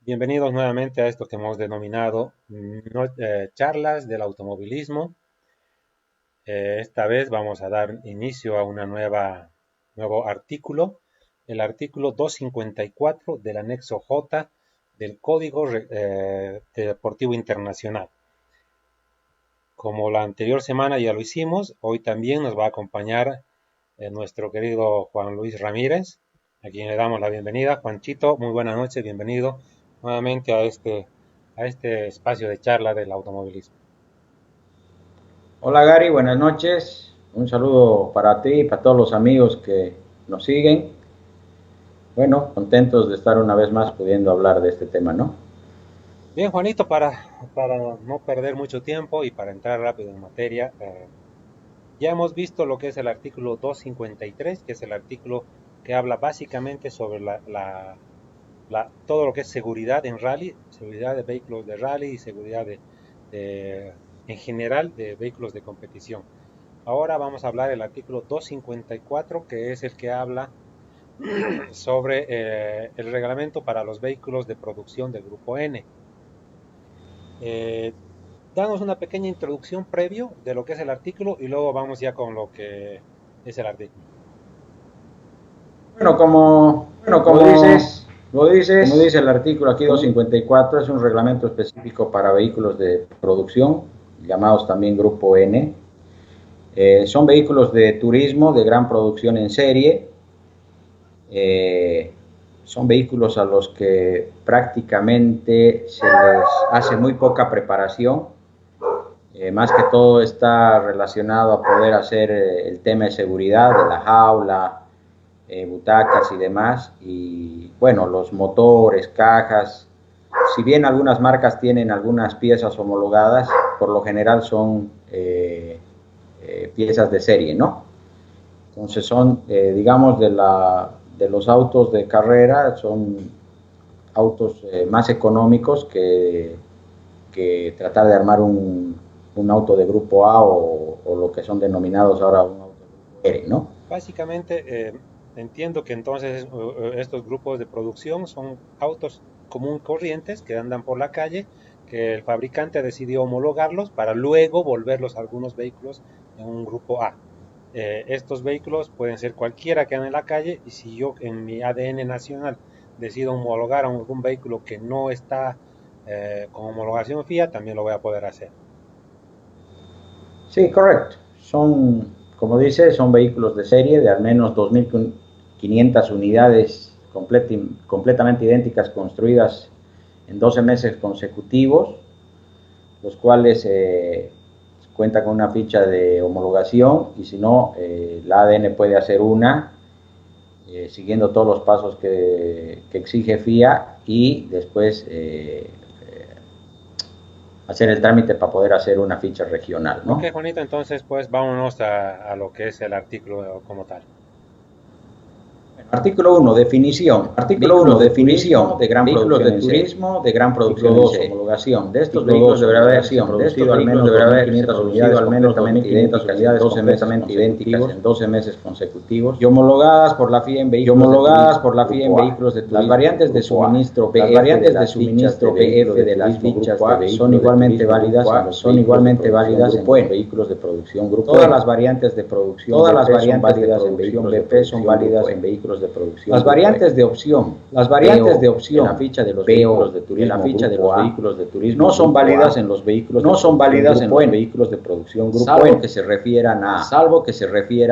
Bienvenidos nuevamente a esto que hemos denominado charlas del automovilismo. Esta vez vamos a dar inicio a nuevo artículo, el artículo 254 del anexo J del Código Deportivo Internacional. Como la anterior semana ya lo hicimos, hoy también nos va a acompañar nuestro querido Juan Luis Ramírez, a quien le damos la bienvenida. Juanchito, muy buenas noches, bienvenido nuevamente a este espacio de charla del automovilismo. Hola Gary, buenas noches. Un saludo para ti y para todos los amigos que nos siguen. Bueno, contentos de estar una vez más pudiendo hablar de este tema, ¿no? Bien, Juanito, para no perder mucho tiempo y para entrar rápido en materia, ya hemos visto lo que es el artículo 253, que es el artículo que habla básicamente sobre todo lo que es seguridad en rally, seguridad de vehículos de rally y seguridad en general de vehículos de competición. Ahora vamos a hablar del artículo 254, que es el que habla sobre el reglamento para los vehículos de producción del grupo N. Danos una pequeña introducción previo de lo que es el artículo y luego vamos ya con lo que es el artículo. Bueno, como dice el artículo aquí 254, es un reglamento específico para vehículos de producción, llamados también grupo N. Son vehículos de turismo de gran producción en serie. Son vehículos a los que prácticamente se les hace muy poca preparación. Más que todo está relacionado a poder hacer el tema de seguridad de la jaula, butacas y demás. Y bueno, los motores, cajas, si bien algunas marcas tienen algunas piezas homologadas, por lo general son piezas de serie, ¿no? Entonces son, digamos, de los autos de carrera, son autos más económicos que tratar de armar un auto de grupo A o lo que son denominados ahora un auto de grupo R, ¿no? Básicamente, entiendo que entonces estos grupos de producción son autos común corrientes que andan por la calle, que el fabricante decidió homologarlos para luego volverlos a algunos vehículos en un grupo A. Estos vehículos pueden ser cualquiera que ande en la calle y si yo en mi ADN nacional decido homologar a algún vehículo que no está con homologación FIA, también lo voy a poder hacer. Sí, correcto. Son, como dice, son vehículos de serie de al menos 2.500 unidades completamente idénticas construidas en 12 meses consecutivos, los cuales cuenta con una ficha de homologación y si no, la ADN puede hacer una siguiendo todos los pasos que exige FIA y después hacer el trámite para poder hacer una ficha regional, ¿no? Ok, Juanito, entonces pues vámonos a lo que es el artículo como tal. Artículo 1, definición. Artículo 1, definición de gran vehículos de turismo de gran producción. 2, homologación. De estos vehículos deberá haber producido al menos 500 unidades al menos completamente idénticas, 12 meses idénticas en 12 meses consecutivos y homologadas por la FIA en vehículos de turismo. Las variantes de suministro PF de las fichas son igualmente válidas en vehículos de producción grupo. Todas las variantes de producción en vehículos BP son válidas en vehículos de producción. Las variantes de opción en la ficha de los vehículos de turismo, no son válidas en los vehículos de producción grupo salvo que se refieran a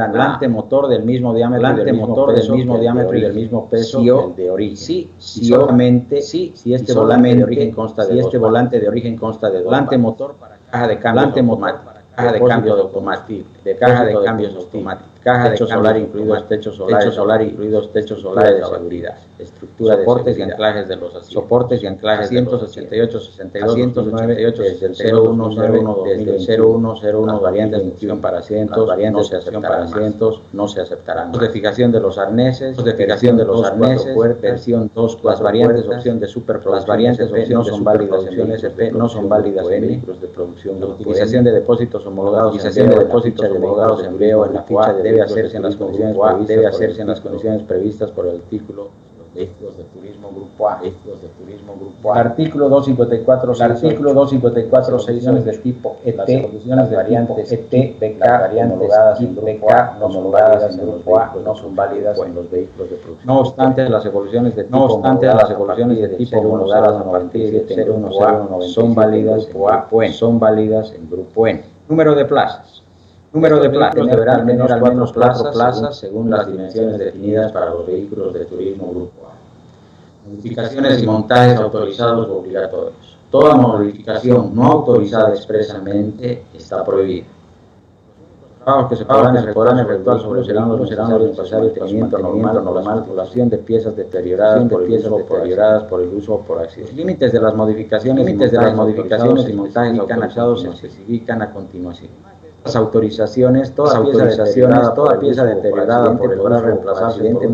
volante motor del mismo diámetro y del mismo peso del de origen. Si este volante de origen consta de volante motor para caja de cambio automático, caja de cambios automáticos, caja de solar incluidos techos solares de seguridad, estructura soportes y anclajes de los asientos 88, 62, 198 desde el 0101 variantes de función para asientos no se aceptarán. Notificación de los arneses, versión 2, las variantes opción de superproducción no son válidas en vehículos de producción. La utilización de depósitos homologados en veo en la ficha debe hacerse en las condiciones previstas por el artículo Vehículos de turismo grupo A, vehículos de turismo grupo A. Artículo 254, artículo 254, secciones de tipo ET, las evoluciones de variantes ET, BK, homologadas en grupo A, no son válidas en grupo A, no son válidas en los vehículos de producción. No obstante, las evoluciones de tipo homologadas a partir de 0101 son válidas en grupo N, son válidas en grupo N. Número de plazas. Número de plazas deberán tener al menos 4 plazas según las dimensiones definidas para los vehículos de turismo grupo A. Modificaciones y montajes autorizados o obligatorios. Toda modificación no autorizada expresamente está prohibida. Los trabajos que se podrán efectuar sobre serán los necesarios para el mantenimiento normal, población de piezas deterioradas por el uso o por accidente. Los límites de las modificaciones y montajes autorizados se especifican a continuación. Las autorizaciones, toda pieza deteriorada por el podrá reemplazarse por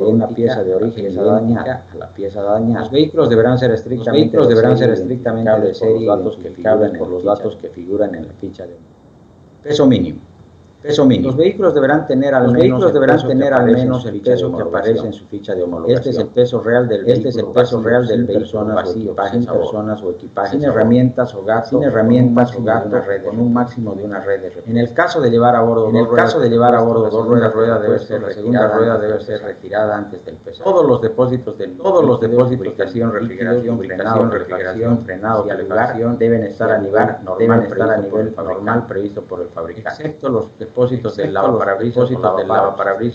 una pieza de origen idéntica a la pieza dañada. Los vehículos deberán ser estrictamente de serie por los datos que figuran en la ficha de peso mínimo. Peso mínimo. Los vehículos deberán tener al menos el peso que aparece en su ficha de homologación. Este es el peso real del vehículo vacío, sin personas o equipajes, sin herramientas o gasto, con un máximo de una red de repuesto. En el caso de llevar a bordo dos ruedas, la segunda rueda debe ser retirada antes del peso. Todos los depósitos de lubricación, refrigeración, frenado y alugar deben estar a nivel normal previsto por el fabricante, excepto los depósitos del lavaparabrisa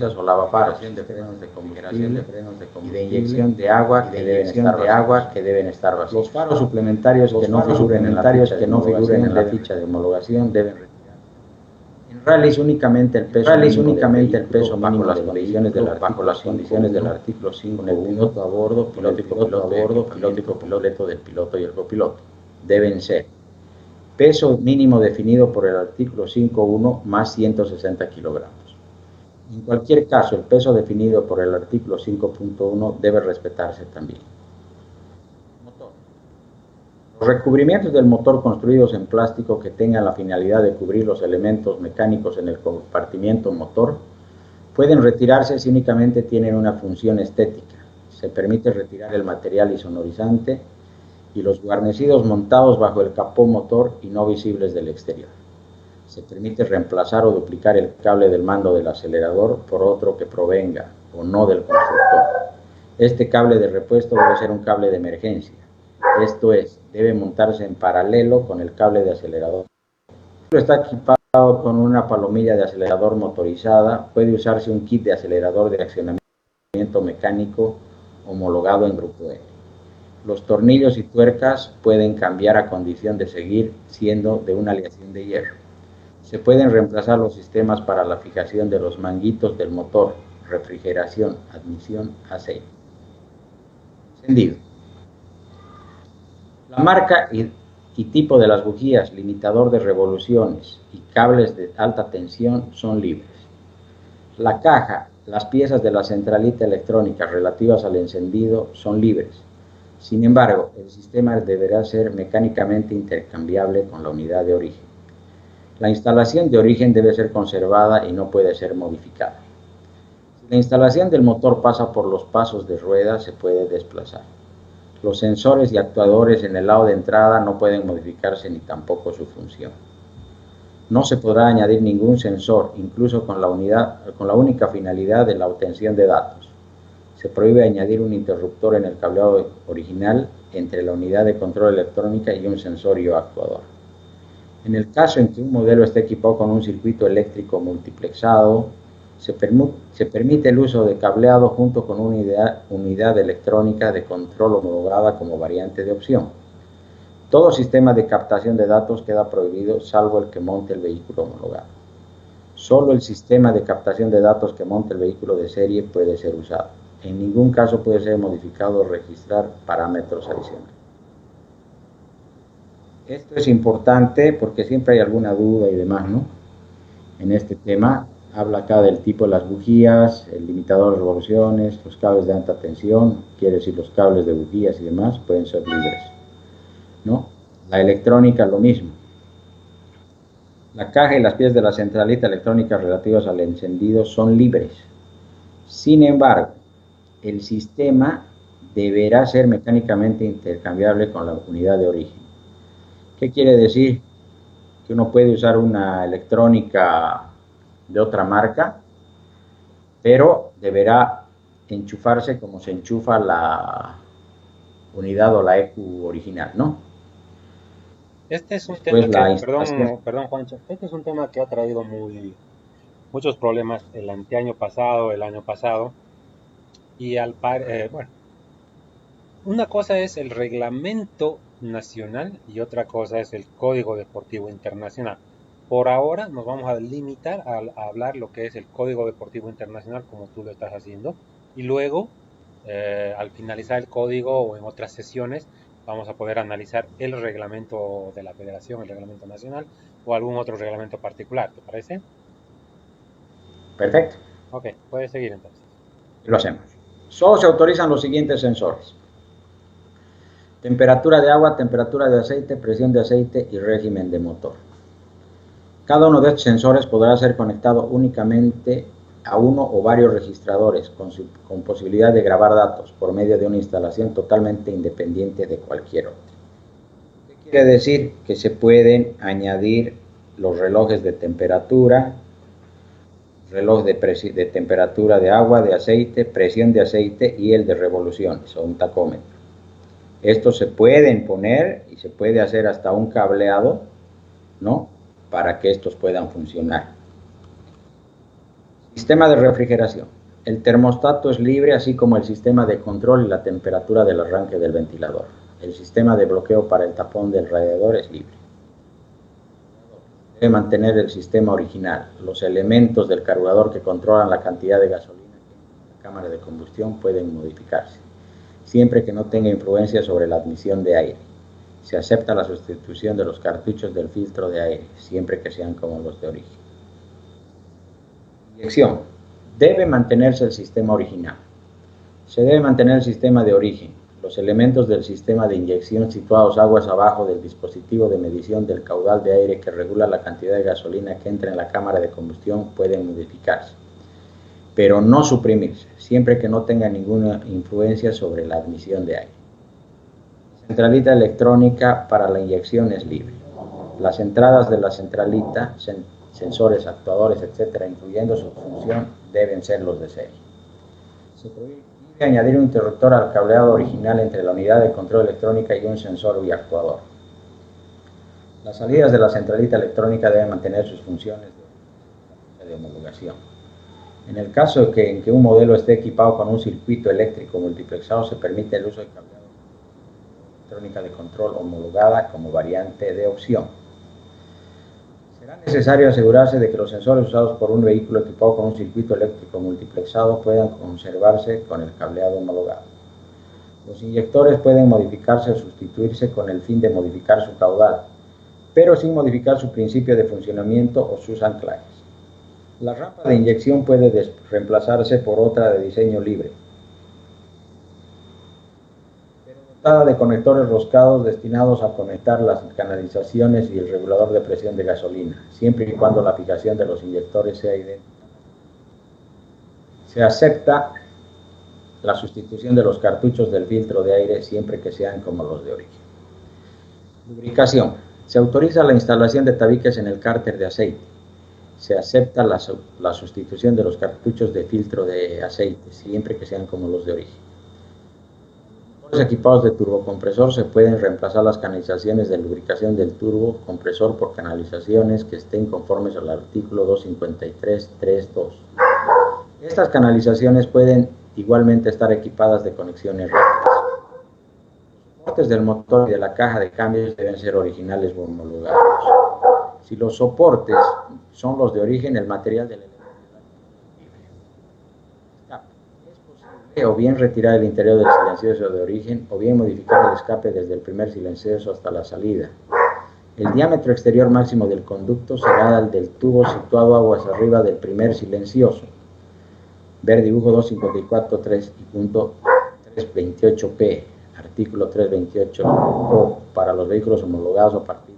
o lavafaros, de frenos de combustible y de inyección de agua que deben estar vacíos. Los faros suplementarios que no figuren en la ficha de homologación deben retirarse. En rallies únicamente el peso mínimo bajo las condiciones del artículo 5, con el piloto a bordo, piloto del piloto y el copiloto deben ser peso mínimo definido por el artículo 5.1 más 160 kilogramos. En cualquier caso, el peso definido por el artículo 5.1 debe respetarse también. Motor. Los recubrimientos del motor construidos en plástico que tengan la finalidad de cubrir los elementos mecánicos en el compartimiento motor pueden retirarse si únicamente tienen una función estética. Se permite retirar el material insonorizante y los guarnecidos montados bajo el capó motor y no visibles del exterior. Se permite reemplazar o duplicar el cable del mando del acelerador por otro que provenga o no del constructor. Este cable de repuesto debe ser un cable de emergencia, esto es, debe montarse en paralelo con el cable de acelerador. Si está equipado con una palomilla de acelerador motorizada, puede usarse un kit de acelerador de accionamiento mecánico homologado en grupo E. Los tornillos y tuercas pueden cambiar a condición de seguir siendo de una aleación de hierro. Se pueden reemplazar los sistemas para la fijación de los manguitos del motor, refrigeración, admisión, aceite. Encendido. La marca y tipo de las bujías, limitador de revoluciones y cables de alta tensión son libres. La caja, las piezas de la centralita electrónica relativas al encendido son libres. Sin embargo, el sistema deberá ser mecánicamente intercambiable con la unidad de origen. La instalación de origen debe ser conservada y no puede ser modificada. Si la instalación del motor pasa por los pasos de rueda, se puede desplazar. Los sensores y actuadores en el lado de entrada no pueden modificarse ni tampoco su función. No se podrá añadir ningún sensor, incluso con la única finalidad de la obtención de datos. Se prohíbe añadir un interruptor en el cableado original entre la unidad de control electrónica y un sensor y o actuador. En el caso en que un modelo esté equipado con un circuito eléctrico multiplexado, se permite el uso de cableado junto con una unidad electrónica de control homologada como variante de opción. Todo sistema de captación de datos queda prohibido salvo el que monte el vehículo homologado. Solo el sistema de captación de datos que monte el vehículo de serie puede ser usado. En ningún caso puede ser modificado o registrar parámetros adicionales. Esto es importante porque siempre hay alguna duda y demás, ¿no? En este tema habla acá del tipo de las bujías, el limitador de revoluciones, los cables de alta tensión, quiere decir los cables de bujías y demás pueden ser libres, ¿no? La electrónica lo mismo. La caja y las piezas de la centralita electrónica relativas al encendido son libres. Sin embargo, el sistema deberá ser mecánicamente intercambiable con la unidad de origen. ¿Qué quiere decir? Que uno puede usar una electrónica de otra marca, pero deberá enchufarse como se enchufa la unidad o la ECU original, ¿no? Este es un Después tema que, la instalación. perdón Juancho, este es un tema que ha traído muchos problemas el anteaño pasado, el año pasado, y bueno, una cosa es el reglamento nacional y otra cosa es el Código Deportivo Internacional. Por ahora nos vamos a limitar a hablar lo que es el Código Deportivo Internacional, como tú lo estás haciendo, y luego, al finalizar el código o en otras sesiones, vamos a poder analizar el reglamento de la federación, el reglamento nacional o algún otro reglamento particular, ¿te parece? Perfecto, Ok, puedes seguir entonces. lo hacemos. Solo se autorizan los siguientes sensores: temperatura de agua, temperatura de aceite, presión de aceite y régimen de motor. Cada uno de estos sensores podrá ser conectado únicamente a uno o varios registradores con posibilidad de grabar datos por medio de una instalación totalmente independiente de cualquier otro. ¿Qué quiere decir? Que se pueden añadir los relojes de temperatura, reloj de temperatura de agua, de aceite, presión de aceite y el de revoluciones o un tacómetro. Estos se pueden poner y se puede hacer hasta un cableado, ¿no? Para que estos puedan funcionar. Sistema de refrigeración. El termostato es libre, así como el sistema de control y la temperatura del arranque del ventilador. El sistema de bloqueo para el tapón del radiador es libre. Debe mantener el sistema original. Los elementos del carburador que controlan la cantidad de gasolina que la cámara de combustión pueden modificarse, siempre que no tenga influencia sobre la admisión de aire. Se acepta la sustitución de los cartuchos del filtro de aire, siempre que sean como los de origen. Inyección. Debe mantenerse el sistema original. Se debe mantener el sistema de origen. Los elementos del sistema de inyección situados aguas abajo del dispositivo de medición del caudal de aire que regula la cantidad de gasolina que entra en la cámara de combustión pueden modificarse, pero no suprimirse, siempre que no tenga ninguna influencia sobre la admisión de aire. La centralita electrónica para la inyección es libre. Las entradas de la centralita, sensores, actuadores, etc., incluyendo su función, deben ser los de serie. Se prohíbe añadir un interruptor al cableado original entre la unidad de control electrónica y un sensor y actuador. Las salidas de la centralita electrónica deben mantener sus funciones de homologación. En el caso en que un modelo esté equipado con un circuito eléctrico multiplexado, se permite el uso de cableado electrónica de control homologada como variante de opción. Será necesario asegurarse de que los sensores usados por un vehículo equipado con un circuito eléctrico multiplexado puedan conservarse con el cableado homologado. Los inyectores pueden modificarse o sustituirse con el fin de modificar su caudal, pero sin modificar su principio de funcionamiento o sus anclajes. La rampa de inyección puede reemplazarse por otra de diseño libre, de conectores roscados destinados a conectar las canalizaciones y el regulador de presión de gasolina, siempre y cuando la fijación de los inyectores sea idéntica. Se acepta la sustitución de los cartuchos del filtro de aire siempre que sean como los de origen. Lubricación. Se autoriza la instalación de tabiques en el cárter de aceite. Se acepta la sustitución de los cartuchos de filtro de aceite siempre que sean como los de origen. Los equipados de turbocompresor se pueden reemplazar las canalizaciones de lubricación del turbocompresor por canalizaciones que estén conformes al artículo 253.3.2. Estas canalizaciones pueden igualmente estar equipadas de conexiones rápidas. Los soportes del motor y de la caja de cambios deben ser originales o homologados. Si los soportes son los de origen, el material del elemento o bien retirar el interior del silencioso de origen, o bien modificar el escape desde el primer silencioso hasta la salida. El diámetro exterior máximo del conducto será el del tubo situado aguas arriba del primer silencioso. Ver dibujo 254.3.328p, artículo 328 para los vehículos homologados a partir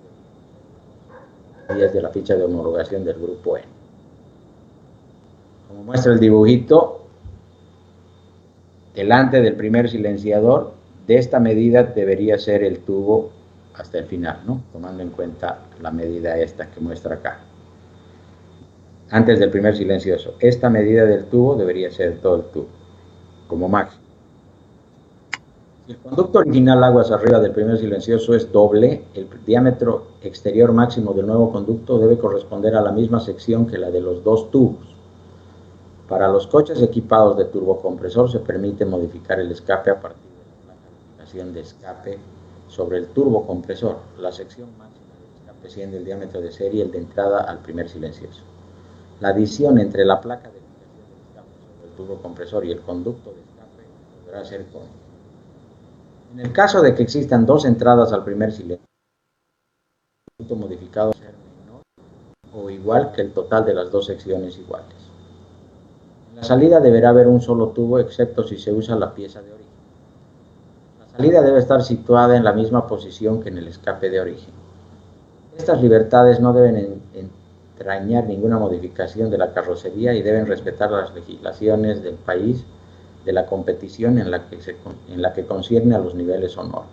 de 10 de la ficha de homologación del grupo E. Como muestra el dibujito, delante del primer silenciador. De esta medida debería ser el tubo hasta el final, ¿no? Tomando en cuenta la medida esta que muestra acá. Antes del primer silencioso. Esta medida del tubo debería ser todo el tubo, como máximo. Si el conducto original aguas arriba del primer silencioso es doble, el diámetro exterior máximo del nuevo conducto debe corresponder a la misma sección que la de los dos tubos. Para los coches equipados de turbocompresor se permite modificar el escape a partir de la calificación de escape sobre el turbocompresor. La sección máxima del escape siendo el diámetro de serie el de entrada al primer silencioso. La adición entre la placa de fijación del escape sobre el turbocompresor y el conducto de escape podrá ser cónica. En el caso de que existan dos entradas al primer silencioso, el conducto modificado debe ser menor o igual que el total de las dos secciones iguales. En la salida deberá haber un solo tubo, excepto si se usa la pieza de origen. La salida debe estar situada en la misma posición que en el escape de origen. Estas libertades no deben entrañar ninguna modificación de la carrocería y deben respetar las legislaciones del país de la competición en la que concierne a los niveles sonoros.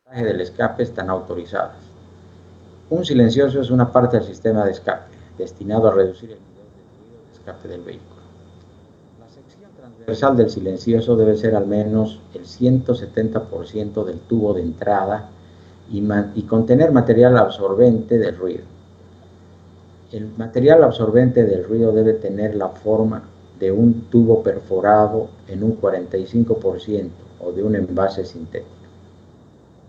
Las del escape están autorizadas. Un silencioso es una parte del sistema de escape, destinado a reducir el nivel de ruido de escape del vehículo. La sección transversal del silencioso debe ser al menos el 170% del tubo de entrada y contener material absorbente del ruido. El material absorbente del ruido debe tener la forma de un tubo perforado en un 45% o de un envase sintético.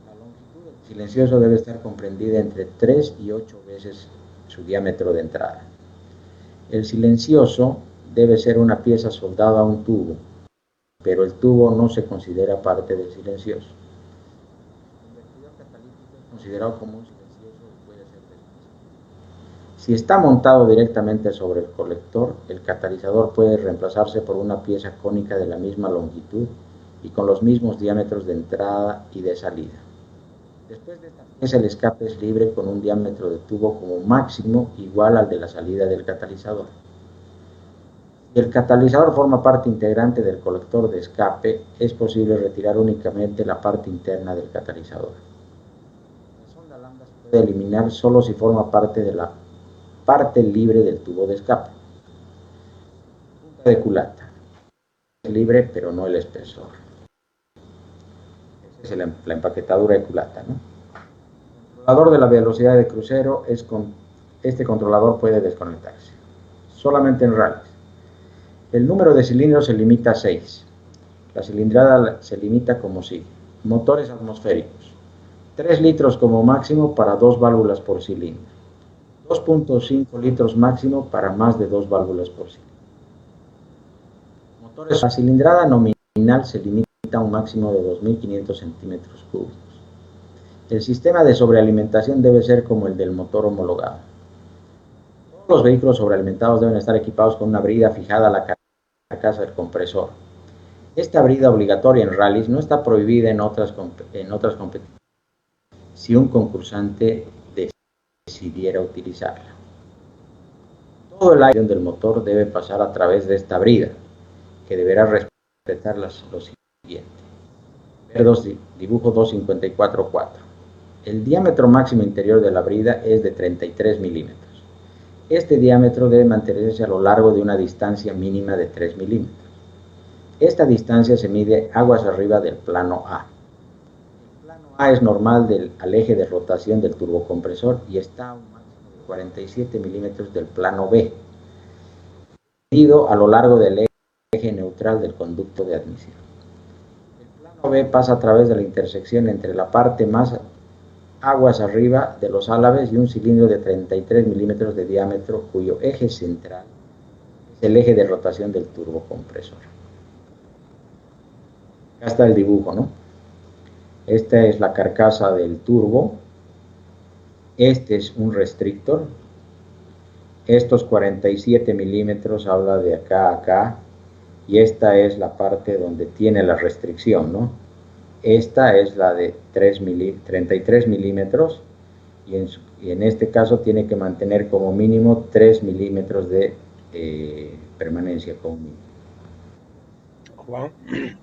La longitud del silencioso debe estar comprendida entre 3 y 8 veces su diámetro de entrada. El silencioso debe ser una pieza soldada a un tubo, pero el tubo no se considera parte del silencioso. El convertidor catalítico es considerado como un silencioso y puede ser del mismo. Si está montado directamente sobre el colector, el catalizador puede reemplazarse por una pieza cónica de la misma longitud y con los mismos diámetros de entrada y de salida. Después de esta pieza, el escape es libre con un diámetro de tubo como máximo igual al de la salida del catalizador. Si el catalizador forma parte integrante del colector de escape, es posible retirar únicamente la parte interna del catalizador. La sonda lambda se puede eliminar solo si forma parte de la parte libre del tubo de escape. Punta de culata. Es libre, pero no el espesor. Esa es la empaquetadura de culata, ¿no? El controlador de la velocidad de crucero este controlador puede desconectarse. Solamente en rallies. El número de cilindros se limita a 6. La cilindrada se limita como sigue. Motores atmosféricos. 3 litros como máximo para 2 válvulas por cilindro. 2.5 litros máximo para más de 2 válvulas por cilindro. Motores. La cilindrada nominal se limita a un máximo de 2.500 centímetros cúbicos. El sistema de sobrealimentación debe ser como el del motor homologado. Todos los vehículos sobrealimentados deben estar equipados con una brida fijada a la carcasa del compresor. Esta brida obligatoria en rallies no está prohibida en otras competiciones si un concursante decidiera utilizarla. Todo el aire del motor debe pasar a través de esta brida, que deberá respetar lo siguiente. Ver dibujo 254.4. El diámetro máximo interior de la brida es de 33 milímetros. Este diámetro debe mantenerse a lo largo de una distancia mínima de 3 milímetros. Esta distancia se mide aguas arriba del plano A. El plano A es normal al eje de rotación del turbocompresor y está a un máximo de 47 milímetros del plano B, medido a lo largo del eje neutral del conducto de admisión. El plano B pasa a través de la intersección entre la parte más aguas arriba de los álabes y un cilindro de 33 milímetros de diámetro cuyo eje central es el eje de rotación del turbocompresor. Acá está el dibujo, ¿no? Esta es la carcasa del turbo. Este es un restrictor. Estos 47 milímetros habla de acá a acá. Y esta es la parte donde tiene la restricción, ¿no? Esta es la de 33 milímetros y en este caso tiene que mantener como mínimo 3 milímetros de permanencia como mínimo. Juan,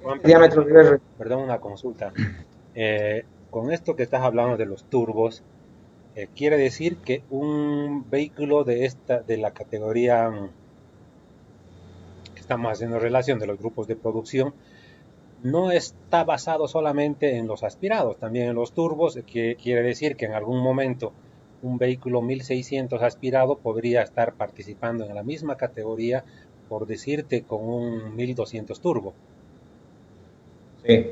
Juan, Este diámetro debe... perdón, una consulta. Con esto que estás hablando de los turbos, quiere decir que un vehículo de la categoría que estamos haciendo relación de los grupos de producción, no está basado solamente en los aspirados, también en los turbos, que quiere decir que en algún momento un vehículo 1600 aspirado podría estar participando en la misma categoría, por decirte, con un 1200 turbo. Sí,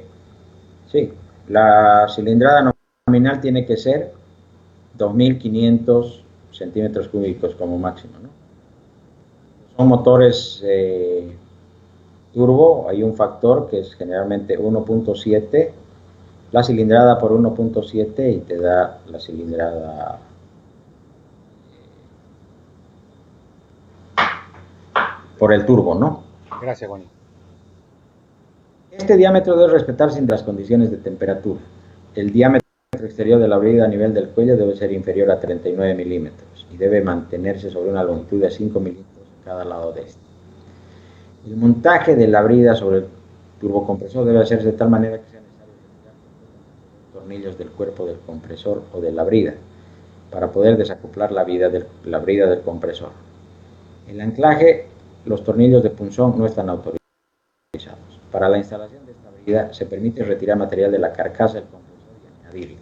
sí. La cilindrada nominal tiene que ser 2500 centímetros cúbicos como máximo, ¿no? Son motores turbo, hay un factor que es generalmente 1.7, la cilindrada por 1.7 y te da la cilindrada por el turbo, ¿no? Gracias, Juan. Este diámetro debe respetarse en las condiciones de temperatura. El diámetro exterior de la brida a nivel del cuello debe ser inferior a 39 milímetros y debe mantenerse sobre una longitud de 5 milímetros a cada lado de este. El montaje de la brida sobre el turbocompresor debe hacerse de tal manera que sea necesario retirar los tornillos del cuerpo del compresor o de la brida para poder desacoplar la brida del compresor. El anclaje, los tornillos de punzón no están autorizados. Para la instalación de esta brida se permite retirar material de la carcasa del compresor y añadirle,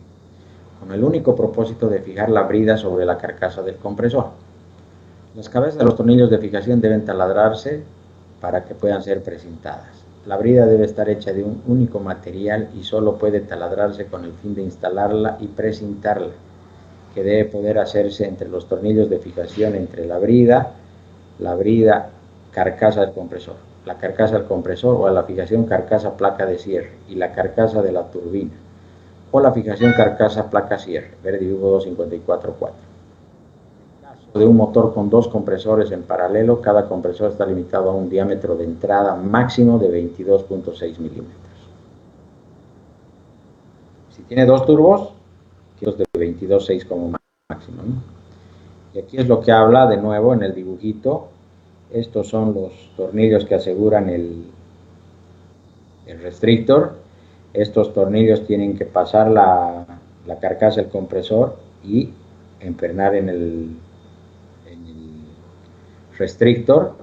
con el único propósito de fijar la brida sobre la carcasa del compresor. Las cabezas de los tornillos de fijación deben taladrarse para que puedan ser precintadas. La brida debe estar hecha de un único material y solo puede taladrarse con el fin de instalarla y precintarla, que debe poder hacerse entre los tornillos de fijación entre la brida, carcasa del compresor, la carcasa del compresor o a la fijación carcasa placa de cierre y la carcasa de la turbina, o la fijación carcasa placa cierre, ver dibujo 254.4. De un motor con dos compresores en paralelo, cada compresor está limitado a un diámetro de entrada máximo de 22.6 milímetros. Si tiene dos turbos, de 22.6 como máximo, ¿no? Y aquí es lo que habla de nuevo en el dibujito. Estos son los tornillos que aseguran el restrictor. Estos tornillos tienen que pasar la carcasa del compresor y empernar en el restrictor.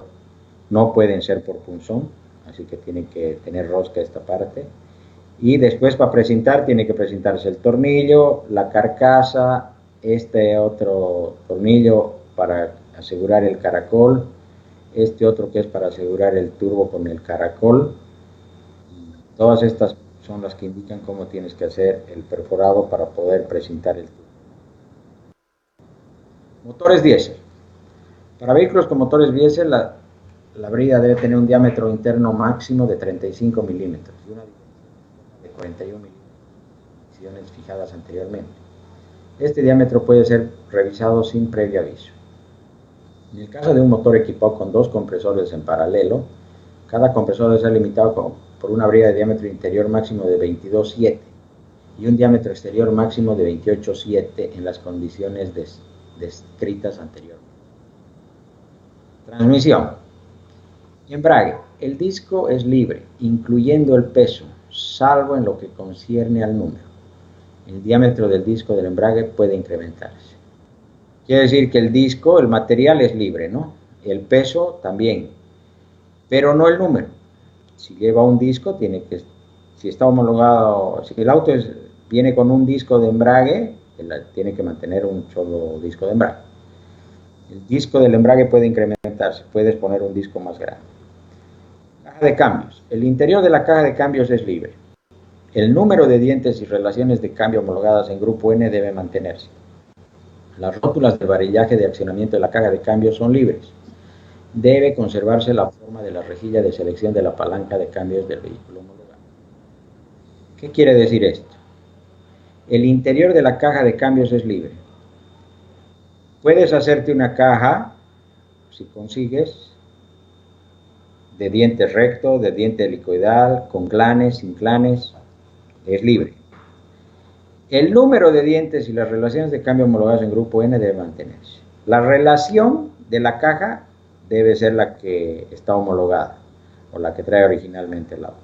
No pueden ser por punzón, así que tiene que tener rosca esta parte. Y después para precintar tiene que precintarse el tornillo, la carcasa, este otro tornillo para asegurar el caracol, este otro que es para asegurar el turbo con el caracol. Todas estas son las que indican cómo tienes que hacer el perforado para poder precintar el turbo. Motores diésel. Para vehículos con motores diésel, la brida debe tener un diámetro interno máximo de 35 milímetros y una dimensión de 41 milímetros, dimensiones fijadas anteriormente. Este diámetro puede ser revisado sin previo aviso. En el caso de un motor equipado con dos compresores en paralelo, cada compresor debe ser limitado por una brida de diámetro interior máximo de 22.7 y un diámetro exterior máximo de 28.7 en las condiciones descritas anteriormente. Transmisión. Embrague. El disco es libre, incluyendo el peso, salvo en lo que concierne al número. El diámetro del disco del embrague puede incrementarse. Quiere decir que el disco, el material es libre, ¿no? El peso también, pero no el número. Si lleva un disco, si está homologado, si el auto viene con un disco de embrague, tiene que mantener un solo disco de embrague. El disco del embrague puede incrementarse, puedes poner un disco más grande. Caja de cambios. El interior de la caja de cambios es libre. El número de dientes y relaciones de cambio homologadas en grupo N debe mantenerse. Las rótulas de varillaje de accionamiento de la caja de cambios son libres. Debe conservarse la forma de la rejilla de selección de la palanca de cambios del vehículo homologado. ¿Qué quiere decir esto? El interior de la caja de cambios es libre. Puedes hacerte una caja, si consigues, de diente recto, de diente helicoidal, con clanes, sin clanes, es libre. El número de dientes y las relaciones de cambio homologadas en grupo N debe mantenerse. La relación de la caja debe ser la que está homologada. o la que trae originalmente el auto.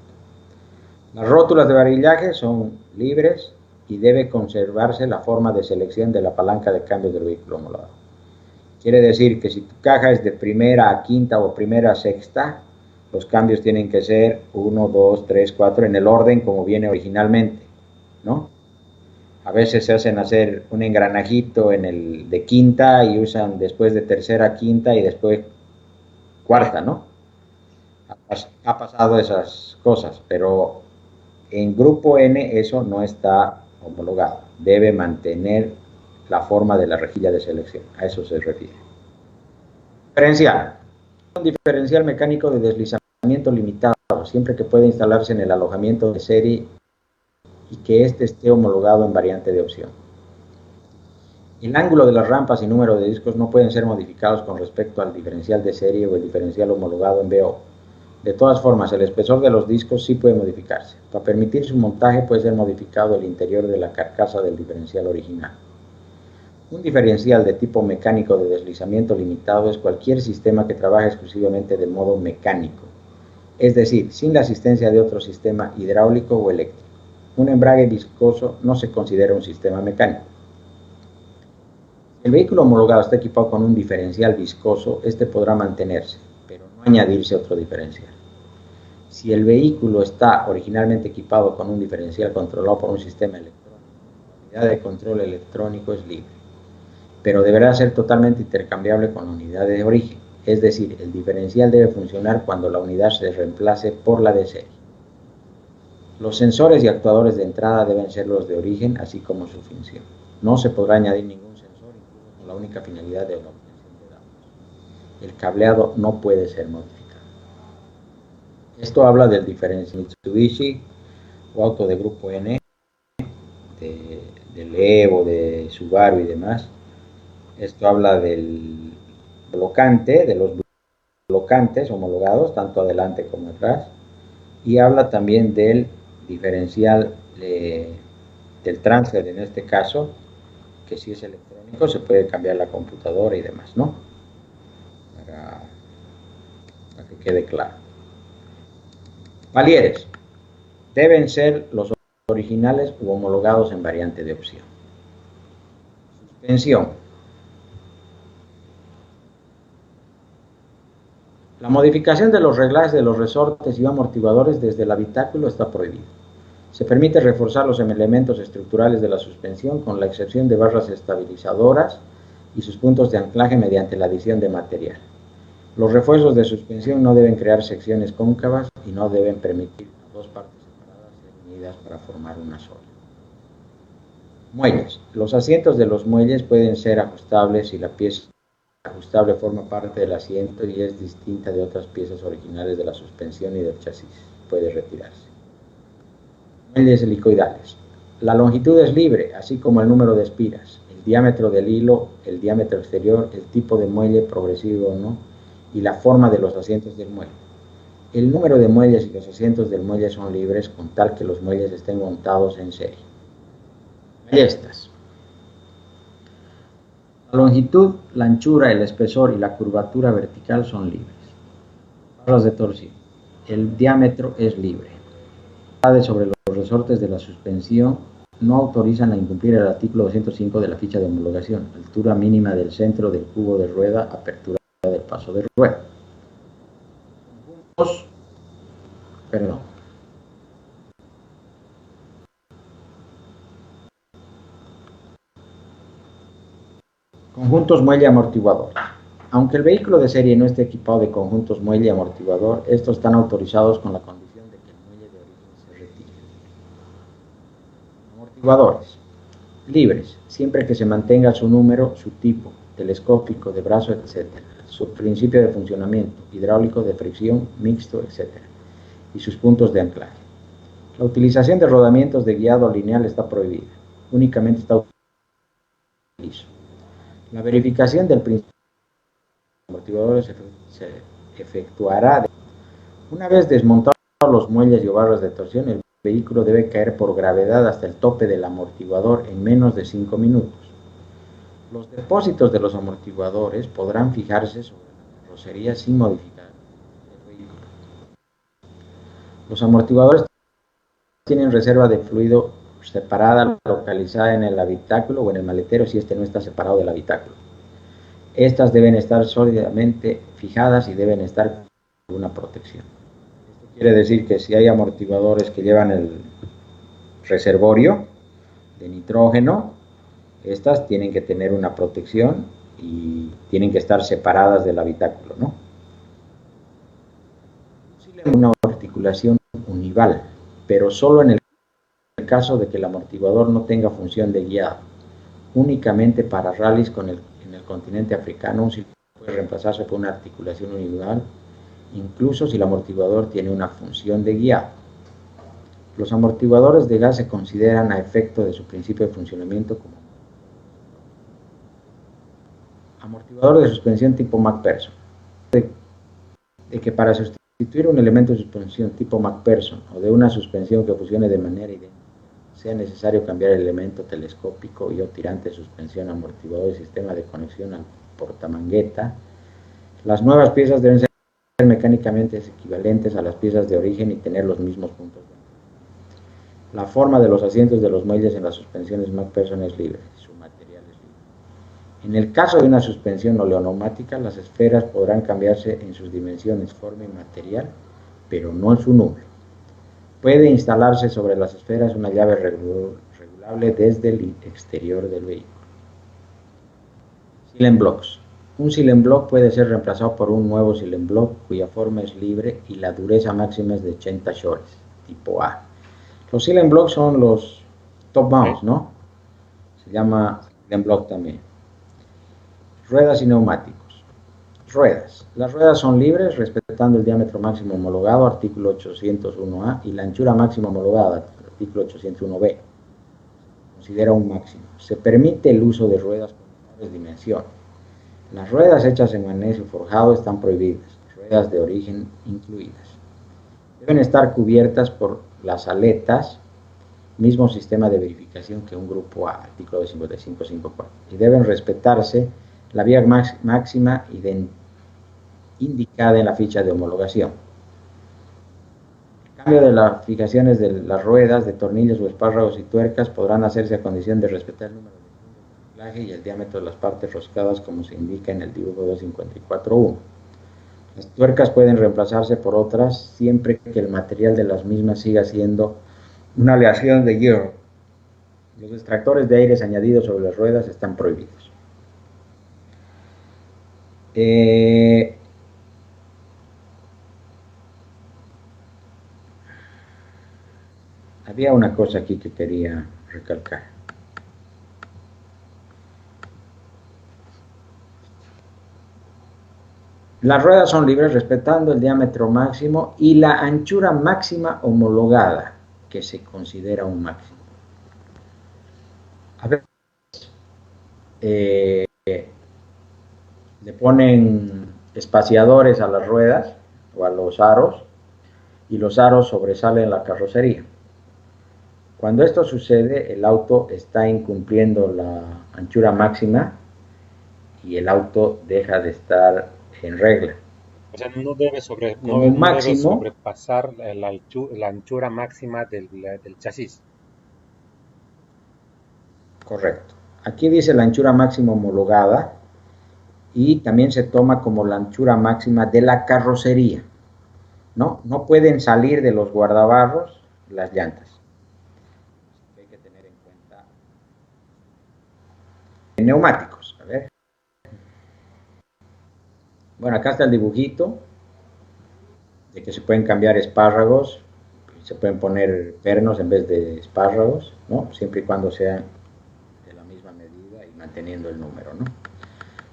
Las rótulas de varillaje son libres y debe conservarse la forma de selección de la palanca de cambio del vehículo homologado. Quiere decir que si tu caja es de primera a quinta o primera a sexta, los cambios tienen que ser 1, 2, 3, 4 en el orden como viene originalmente, ¿no? A veces se hacen hacer un engranajito en el de quinta y usan después de tercera a quinta y después cuarta, ¿no? Ha pasado esas cosas, pero en grupo N eso no está homologado. Debe mantener la forma de la rejilla de selección. A eso se refiere. Diferencial. Un diferencial mecánico de deslizamiento limitado, siempre que pueda instalarse en el alojamiento de serie y que éste esté homologado en variante de opción. El ángulo de las rampas y número de discos no pueden ser modificados con respecto al diferencial de serie o el diferencial homologado en BO. De todas formas, el espesor de los discos sí puede modificarse. Para permitir su montaje puede ser modificado el interior de la carcasa del diferencial original. Un diferencial de tipo mecánico de deslizamiento limitado es cualquier sistema que trabaje exclusivamente de modo mecánico, es decir, sin la asistencia de otro sistema hidráulico o eléctrico. Un embrague viscoso no se considera un sistema mecánico. Si el vehículo homologado está equipado con un diferencial viscoso, este podrá mantenerse, pero no añadirse otro diferencial. Si el vehículo está originalmente equipado con un diferencial controlado por un sistema electrónico, la unidad de control electrónico es libre, pero deberá ser totalmente intercambiable con la unidad de origen, es decir, el diferencial debe funcionar cuando la unidad se reemplace por la de serie. Los sensores y actuadores de entrada deben ser los de origen, así como su función. No se podrá añadir ningún sensor, incluso con la única finalidad de la obtención de datos. El cableado no puede ser modificado. Esto habla del diferencial Mitsubishi o auto de grupo N, del Evo, de Subaru y demás. Esto habla del blocante, de los blocantes homologados, tanto adelante como atrás. Y habla también del diferencial del transfer, en este caso, que si es electrónico se puede cambiar la computadora y demás, ¿no? Para que quede claro. Palieres. Deben ser los originales u homologados en variante de opción. Suspensión. La modificación de los reglajes de los resortes y amortiguadores desde el habitáculo está prohibido. Se permite reforzar los elementos estructurales de la suspensión con la excepción de barras estabilizadoras y sus puntos de anclaje mediante la adición de material. Los refuerzos de suspensión no deben crear secciones cóncavas y no deben permitir dos partes separadas ser unidas para formar una sola. Muelles. Los asientos de los muelles pueden ser ajustables si la pieza ajustable forma parte del asiento y es distinta de otras piezas originales de la suspensión y del chasis. Puede retirarse. Muelles helicoidales. La longitud es libre, así como el número de espiras, el diámetro del hilo, el diámetro exterior, el tipo de muelle, progresivo o no, y la forma de los asientos del muelle. El número de muelles y los asientos del muelle son libres con tal que los muelles estén montados en serie. Ballestas. La longitud, la anchura, el espesor y la curvatura vertical son libres. Barras de torsión. El diámetro es libre. Sobre los resortes de la suspensión no autorizan a incumplir el artículo 205 de la ficha de homologación. Altura mínima del centro del cubo de rueda, apertura del paso de rueda. Conjuntos muelle amortiguador. Aunque el vehículo de serie no esté equipado de conjuntos muelle amortiguador, estos están autorizados con la condición de que el muelle de origen se retire. Amortiguadores. Libres, siempre que se mantenga su número, su tipo, telescópico, de brazo, etc. Su principio de funcionamiento, hidráulico, de fricción, mixto, etc. Y sus puntos de anclaje. La utilización de rodamientos de guiado lineal está prohibida. Únicamente está liso. La verificación del principio de amortiguadores se efectuará una vez desmontados los muelles y barras de torsión. El vehículo debe caer por gravedad hasta el tope del amortiguador en menos de 5 minutos. Los depósitos de los amortiguadores podrán fijarse sobre la carrocería sin modificar el vehículo. Los amortiguadores tienen reserva de fluido separada, localizada en el habitáculo o en el maletero si este no está separado del habitáculo. Estas deben estar sólidamente fijadas y deben estar con una protección. Esto quiere decir que si hay amortiguadores que llevan el reservorio de nitrógeno, estas tienen que tener una protección y tienen que estar separadas del habitáculo, ¿no? Una articulación unival, pero solo en el caso de que el amortiguador no tenga función de guiado. Únicamente para rallies en el continente africano, un cilindro puede reemplazarse por una articulación unival, incluso si el amortiguador tiene una función de guiado. Los amortiguadores de gas se consideran a efecto de su principio de funcionamiento como amortiguador de suspensión tipo McPherson. De que para sustituir un elemento de suspensión tipo McPherson o de una suspensión que funcione de manera idéntica, sea necesario cambiar el elemento telescópico y o tirante de suspensión, amortiguador y sistema de conexión al portamangueta, las nuevas piezas deben ser mecánicamente equivalentes a las piezas de origen y tener los mismos puntos. La forma de los asientos de los muelles en las suspensiones McPherson es libre, su material es libre. En el caso de una suspensión oleoneumática, las esferas podrán cambiarse en sus dimensiones, forma y material, pero no en su número. Puede instalarse sobre las esferas una llave regulable desde el exterior del vehículo. Silent blocks. Un silent block puede ser reemplazado por un nuevo silent block cuya forma es libre y la dureza máxima es de 80 shores, tipo A. Los silent blocks son los top mounts, ¿no? Se llama silent block también. Ruedas y neumáticos. Ruedas. Las ruedas son libres respetando el diámetro máximo homologado, artículo 801A, y la anchura máxima homologada, artículo 801B. Considera un máximo. Se permite el uso de ruedas con menores dimensiones. Las ruedas hechas en magnesio forjado están prohibidas, ruedas de origen incluidas. Deben estar cubiertas por las aletas, mismo sistema de verificación que un grupo A, artículo 55.5.4, y deben respetarse la vía máxima indicada en la ficha de homologación. El cambio de las fijaciones de las ruedas, de tornillos o espárragos y tuercas podrán hacerse a condición de respetar el número de puntos de anclaje y el diámetro de las partes roscadas como se indica en el dibujo 254.1. Las tuercas pueden reemplazarse por otras siempre que el material de las mismas siga siendo una aleación de hierro. Los extractores de aires añadidos sobre las ruedas están prohibidos. Había una cosa aquí que quería recalcar. Las ruedas son libres respetando el diámetro máximo y la anchura máxima homologada, que se considera un máximo. A ver, le ponen espaciadores a las ruedas o a los aros y los aros sobresalen la carrocería. Cuando esto sucede, el auto está incumpliendo la anchura máxima y el auto deja de estar en regla. O sea, no debe, sobrepasar la anchura máxima del chasis. Correcto. Aquí dice la anchura máxima homologada y también se toma como la anchura máxima de la carrocería. No pueden salir de los guardabarros las llantas. Hay que tener en cuenta. Neumáticos, a ver. Bueno, acá está el dibujito de que se pueden cambiar espárragos, se pueden poner pernos en vez de espárragos, ¿no? Siempre y cuando sean de la misma medida y manteniendo el número, ¿no?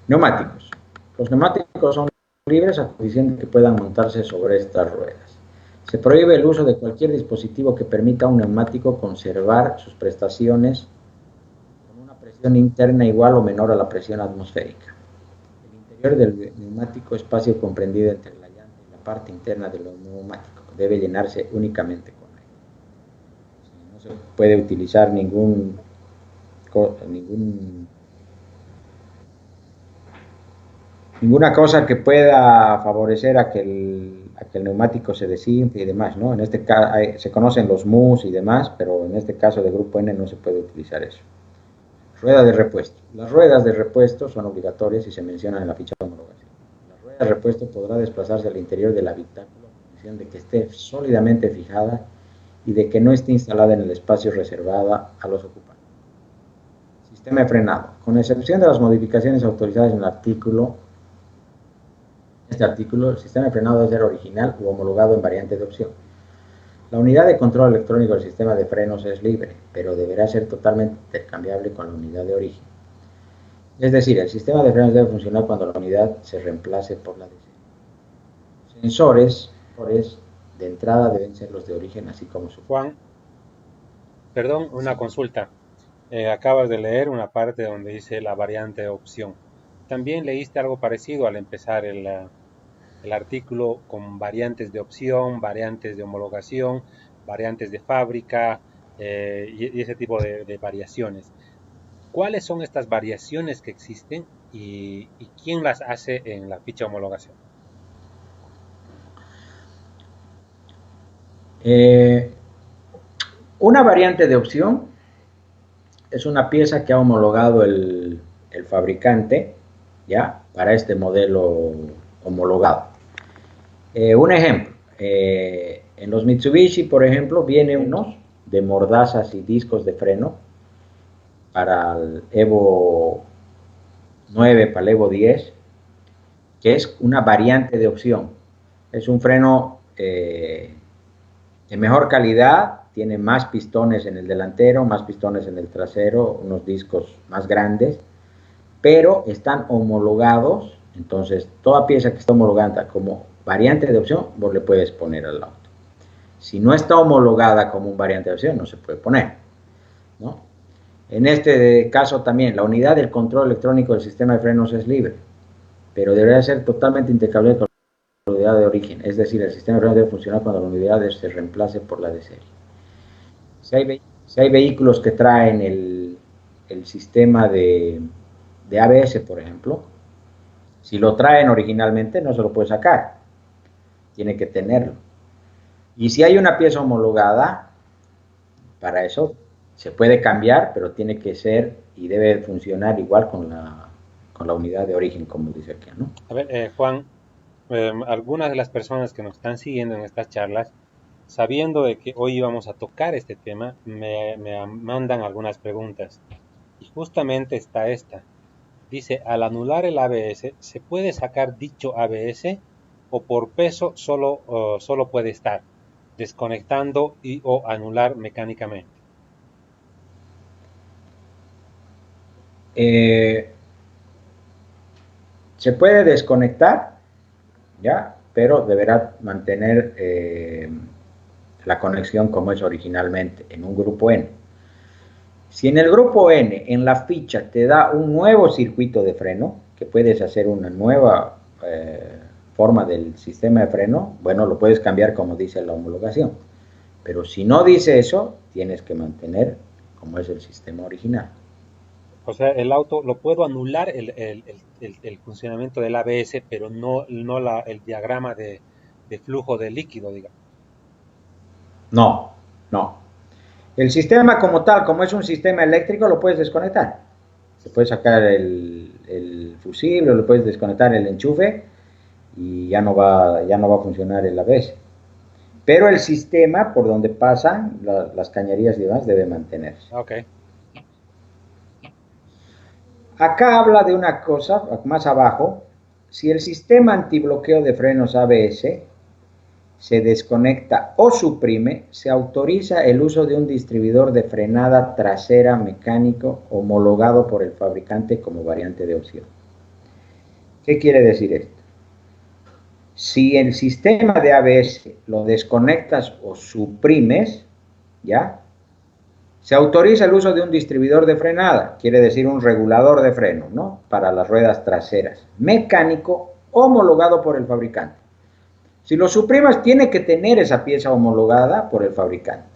Neumáticos. Los neumáticos son libres a condición de que puedan montarse sobre estas ruedas. Se prohíbe el uso de cualquier dispositivo que permita a un neumático conservar sus prestaciones con una presión interna igual o menor a la presión atmosférica. El interior del neumático, espacio comprendido entre la llanta y la parte interna del neumático, debe llenarse únicamente con aire. No se puede utilizar ninguna cosa que pueda favorecer a que a que el neumático se desinfle y demás, ¿no? En este caso se conocen los MUS y demás, pero en este caso de grupo N no se puede utilizar eso. Rueda de repuesto. Las ruedas de repuesto son obligatorias y se mencionan en la ficha de homologación. La rueda de repuesto podrá desplazarse al interior del habitáculo a condición de que esté sólidamente fijada y de que no esté instalada en el espacio reservado a los ocupantes. Sistema de frenado. Con excepción de las modificaciones autorizadas en el artículo, el sistema de frenado debe ser original u homologado en variante de opción. La unidad de control electrónico del sistema de frenos es libre, pero deberá ser totalmente intercambiable con la unidad de origen. Es decir, el sistema de frenos debe funcionar cuando la unidad se reemplace por la de serie. Sensores de entrada deben ser los de origen, así como su... Juan, perdón, una consulta. Acabas de leer una parte donde dice la variante de opción. ¿También leíste algo parecido al empezar el artículo con variantes de opción, variantes de homologación, variantes de fábrica y ese tipo de variaciones? ¿Cuáles son estas variaciones que existen y quién las hace en la ficha de homologación? Una variante de opción es una pieza que ha homologado el fabricante, ¿ya? Para este modelo homologado. Un ejemplo, en los Mitsubishi, por ejemplo, vienen unos de mordazas y discos de freno para el Evo 9, para el Evo 10, que es una variante de opción. Es un freno de mejor calidad, tiene más pistones en el delantero, más pistones en el trasero, unos discos más grandes, pero están homologados. Entonces, toda pieza que está homologada como variante de opción, vos le puedes poner al auto. Si no está homologada como un variante de opción, no se puede poner, ¿no? En este caso también, la unidad del control electrónico del sistema de frenos es libre, pero debería ser totalmente intercambiable con la unidad de origen. Es decir, el sistema de frenos debe funcionar cuando la unidad se reemplace por la de serie. Si hay vehículos que traen el sistema de ABS, por ejemplo, si lo traen originalmente no se lo puede sacar, tiene que tenerlo. Y si hay una pieza homologada, para eso se puede cambiar, pero tiene que ser y debe funcionar igual con la unidad de origen, como dice aquí, ¿no? A ver, Juan, algunas de las personas que nos están siguiendo en estas charlas, sabiendo de que hoy íbamos a tocar este tema, me mandan algunas preguntas. Y justamente está esta. Dice, al anular el ABS, ¿se puede sacar dicho ABS o por peso solo puede estar desconectando y o anular mecánicamente? Se puede desconectar, ¿ya? Pero deberá mantener la conexión como es originalmente en un grupo N. Si en el grupo N, en la ficha, te da un nuevo circuito de freno, que puedes hacer una nueva forma del sistema de freno, bueno, lo puedes cambiar como dice la homologación. Pero si no dice eso, tienes que mantener como es el sistema original. O sea, el auto lo puedo anular el funcionamiento del ABS, pero no el diagrama de flujo de líquido, digamos. No, no. El sistema como tal, como es un sistema eléctrico, lo puedes desconectar. Se puede sacar el fusible, lo puedes desconectar el enchufe y ya no va a funcionar el ABS. Pero el sistema por donde pasan las cañerías y demás debe mantenerse. Ok. Acá habla de una cosa, más abajo, si el sistema antibloqueo de frenos ABS se desconecta o suprime, se autoriza el uso de un distribuidor de frenada trasera mecánico homologado por el fabricante como variante de opción. ¿Qué quiere decir esto? Si el sistema de ABS lo desconectas o suprimes, ¿ya? Se autoriza el uso de un distribuidor de frenada, quiere decir un regulador de freno, ¿no? Para las ruedas traseras, mecánico homologado por el fabricante. Si lo suprimas, tiene que tener esa pieza homologada por el fabricante.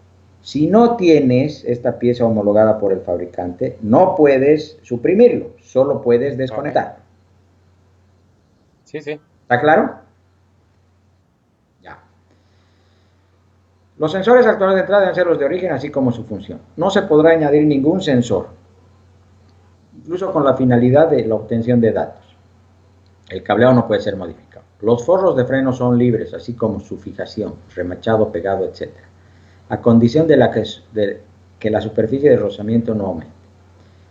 Si no tienes esta pieza homologada por el fabricante, no puedes suprimirlo, solo puedes desconectarlo. Sí, sí. ¿Está claro? Los sensores actuales de entrada deben ser los de origen, así como su función. No se podrá añadir ningún sensor, incluso con la finalidad de la obtención de datos. El cableado no puede ser modificado. Los forros de freno son libres, así como su fijación, remachado, pegado, etc., a condición de que la superficie de rozamiento no aumente.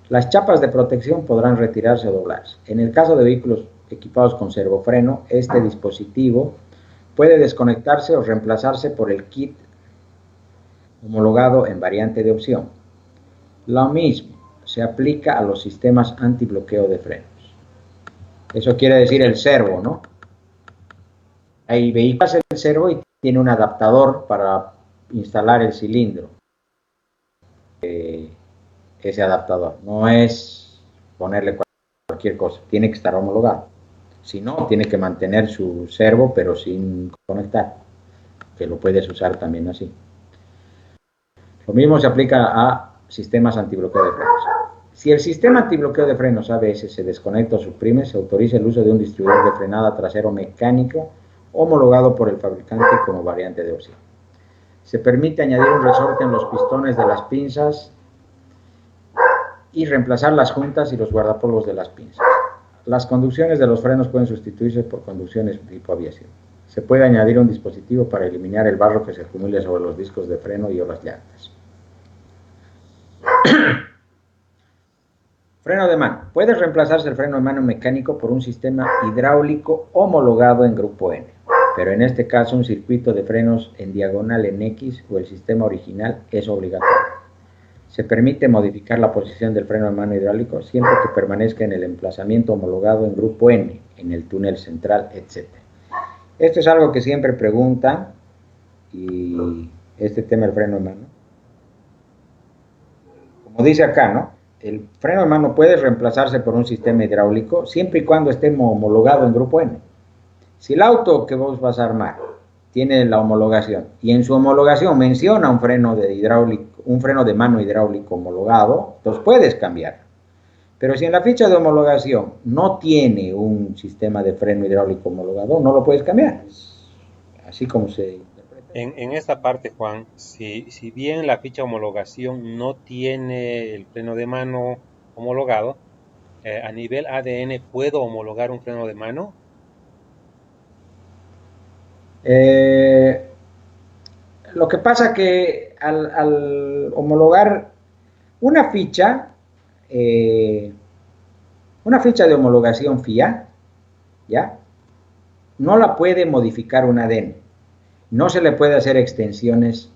Las chapas de protección podrán retirarse o doblarse. En el caso de vehículos equipados con servofreno, este dispositivo puede desconectarse o reemplazarse por el kit homologado en variante de opción. Lo mismo se aplica a los sistemas antibloqueo de frenos. Eso quiere decir el servo, ¿no? Hay vehículos el servo y tiene un adaptador para instalar el cilindro. Ese adaptador no es ponerle cualquier cosa, tiene que estar homologado. Si no, tiene que mantener su servo pero sin conectar, que lo puedes usar también así. Lo mismo se aplica a sistemas antibloqueo de frenos. Si el sistema antibloqueo de frenos ABS se desconecta o suprime, se autoriza el uso de un distribuidor de frenada trasero mecánico homologado por el fabricante como variante de opción. Se permite añadir un resorte en los pistones de las pinzas y reemplazar las juntas y los guardapolvos de las pinzas. Las conducciones de los frenos pueden sustituirse por conducciones tipo aviación. Se puede añadir un dispositivo para eliminar el barro que se acumule sobre los discos de freno y o las llantas. Freno de mano. Puede reemplazarse el freno de mano mecánico por un sistema hidráulico homologado en grupo N, pero en este caso un circuito de frenos en diagonal en X o el sistema original es obligatorio. Se permite modificar la posición del freno de mano hidráulico siempre que permanezca en el emplazamiento homologado en grupo N, en el túnel central, etc. Esto es algo que siempre preguntan, y este tema del freno de mano. Como dice acá, ¿no? El freno de mano puede reemplazarse por un sistema hidráulico siempre y cuando esté homologado en grupo N. Si el auto que vos vas a armar tiene la homologación y en su homologación menciona un freno de mano hidráulico homologado, entonces puedes cambiar. Pero si en la ficha de homologación no tiene un sistema de freno hidráulico homologado, no lo puedes cambiar. Así como se interpreta. En esta parte, Juan, si bien la ficha de homologación no tiene el freno de mano homologado, a nivel ADN, ¿puedo homologar un freno de mano? Lo que pasa que al homologar una ficha de homologación FIA, ¿ya? No la puede modificar un ADN. No se le puede hacer extensiones,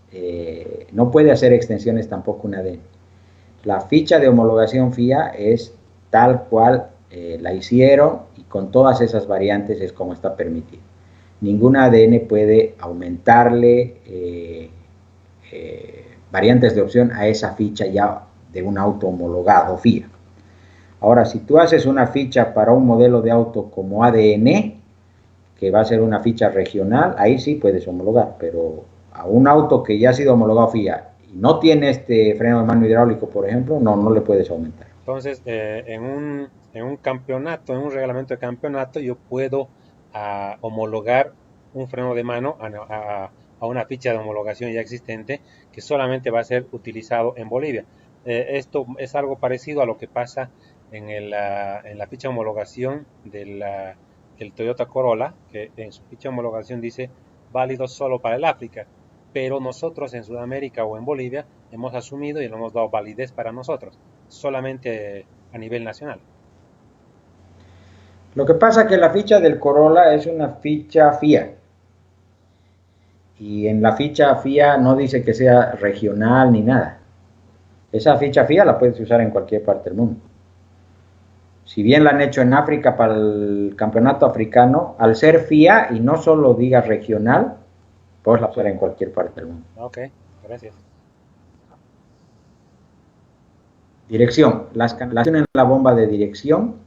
no puede hacer extensiones tampoco un ADN. La ficha de homologación FIA es tal cual la hicieron y con todas esas variantes es como está permitido. Ningún ADN puede aumentarle variantes de opción a esa ficha ya de un auto homologado FIA. Ahora, si tú haces una ficha para un modelo de auto como ADN, que va a ser una ficha regional, ahí sí puedes homologar, pero a un auto que ya ha sido homologado FIA y no tiene este freno de mano hidráulico, por ejemplo, no le puedes aumentar. Entonces, en un campeonato, en un reglamento de campeonato, yo puedo homologar un freno de mano a una ficha de homologación ya existente que solamente va a ser utilizado en Bolivia. Esto es algo parecido a lo que pasa en la ficha de homologación del Toyota Corolla, que en su ficha de homologación dice válido solo para el África, pero nosotros en Sudamérica o en Bolivia hemos asumido y le hemos dado validez para nosotros, solamente a nivel nacional. Lo que pasa es que la ficha del Corolla es una ficha FIA. Y en la ficha FIA no dice que sea regional ni nada. Esa ficha FIA la puedes usar en cualquier parte del mundo. Si bien la han hecho en África para el campeonato africano, al ser FIA y no solo diga regional, puedes la usar en cualquier parte del mundo. Ok, gracias. Dirección. Las canalizaciones en la bomba de dirección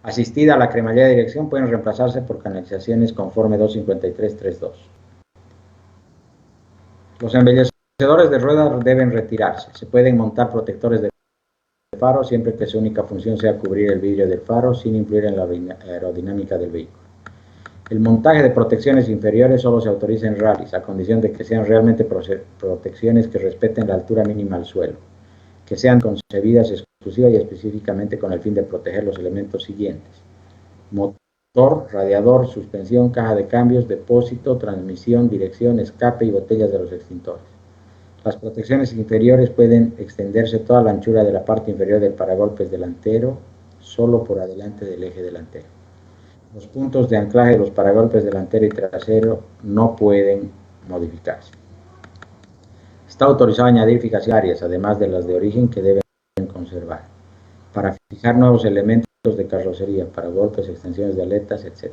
asistida a la cremallera de dirección pueden reemplazarse por canalizaciones conforme 253.3.2. Los embellecedores de ruedas deben retirarse. Se pueden montar protectores de faro siempre que su única función sea cubrir el vidrio del faro sin influir en la aerodinámica del vehículo. El montaje de protecciones inferiores solo se autoriza en rallies, a condición de que sean realmente protecciones que respeten la altura mínima al suelo, que sean concebidas exclusiva y específicamente con el fin de proteger los elementos siguientes: motor, radiador, suspensión, caja de cambios, depósito, transmisión, dirección, escape y botellas de los extintores. Las protecciones inferiores pueden extenderse toda la anchura de la parte inferior del paragolpes delantero, solo por adelante del eje delantero. Los puntos de anclaje de los paragolpes delantero y trasero no pueden modificarse. Está autorizado añadir fijaciones, además de las de origen, que deben conservar, para fijar nuevos elementos de carrocería, paragolpes, extensiones de aletas, etc.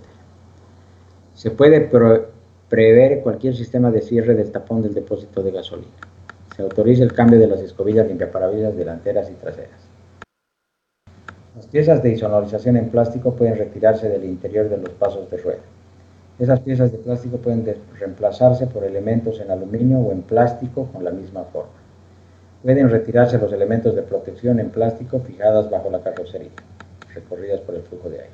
Se puede prever cualquier sistema de cierre del tapón del depósito de gasolina. Se autoriza el cambio de las escobillas limpiaparabrisas delanteras y traseras. Las piezas de insonorización en plástico pueden retirarse del interior de los pasos de rueda. Esas piezas de plástico pueden reemplazarse por elementos en aluminio o en plástico con la misma forma. Pueden retirarse los elementos de protección en plástico fijadas bajo la carrocería, recorridas por el flujo de aire.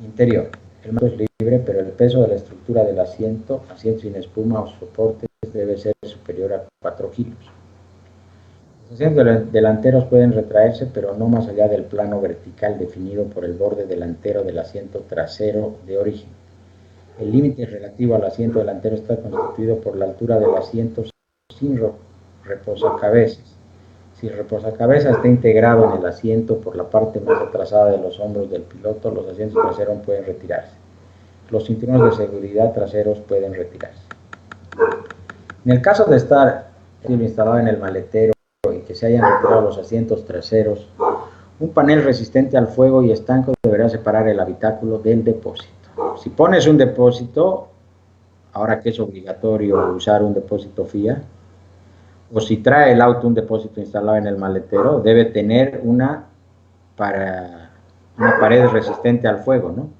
Interior. El mando es libre, pero el peso de la estructura del asiento sin espuma o soportes, debe ser superior a 4 kilos. Los asientos delanteros pueden retraerse, pero no más allá del plano vertical definido por el borde delantero del asiento trasero de origen. El límite relativo al asiento delantero está constituido por la altura del asiento sin reposacabezas. Si el reposacabezas está integrado en el asiento por la parte más atrasada de los hombros del piloto, los asientos traseros pueden retirarse. Los cinturones de seguridad traseros pueden retirarse. En el caso de estar instalado en el maletero y que se hayan retirado los asientos traseros, un panel resistente al fuego y estanco deberá separar el habitáculo del depósito. Si pones un depósito, ahora que es obligatorio usar un depósito FIA, o si trae el auto un depósito instalado en el maletero, debe tener una pared resistente al fuego, ¿no?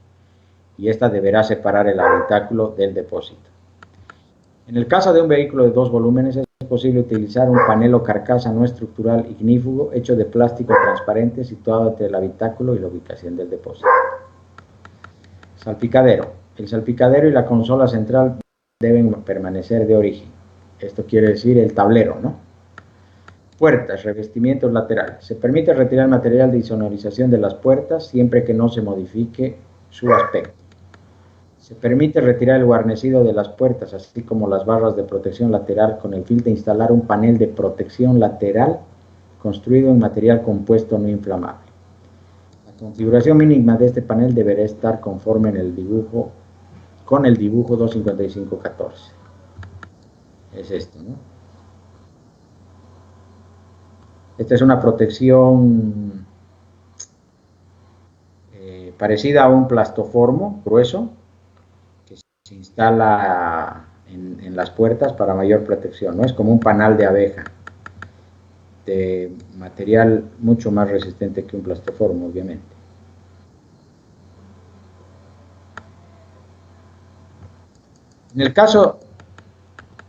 Y esta deberá separar el habitáculo del depósito. En el caso de un vehículo de 2 volúmenes, es posible utilizar un panel o carcasa no estructural ignífugo hecho de plástico transparente situado entre el habitáculo y la ubicación del depósito. Salpicadero. El salpicadero y la consola central deben permanecer de origen. Esto quiere decir el tablero, ¿no? Puertas, revestimientos laterales. Se permite retirar material de insonorización de las puertas siempre que no se modifique su aspecto. Se permite retirar el guarnecido de las puertas, así como las barras de protección lateral, con el fin de instalar un panel de protección lateral construido en material compuesto no inflamable. La configuración mínima de este panel deberá estar conforme con el dibujo 25514. Es esto, ¿no? Esta es una protección parecida a un plastoformo grueso que se instala en las puertas para mayor protección, ¿no? Es como un panal de abeja, de material mucho más resistente que un plastoformo, obviamente. En el caso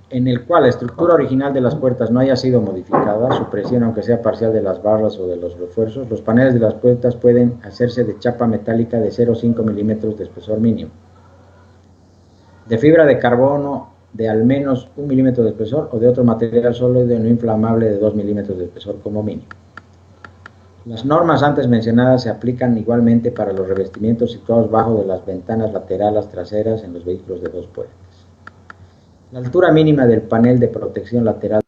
en el cual la estructura original de las puertas no haya sido modificada, su presión, aunque sea parcial, de las barras o de los refuerzos, los paneles de las puertas pueden hacerse de chapa metálica de 0,5 milímetros de espesor mínimo, de fibra de carbono de al menos 1 milímetro de espesor o de otro material sólido no inflamable de 2 milímetros de espesor como mínimo. Las normas antes mencionadas se aplican igualmente para los revestimientos situados bajo de las ventanas laterales traseras en los vehículos de 2 puertas. La altura mínima del panel de protección lateral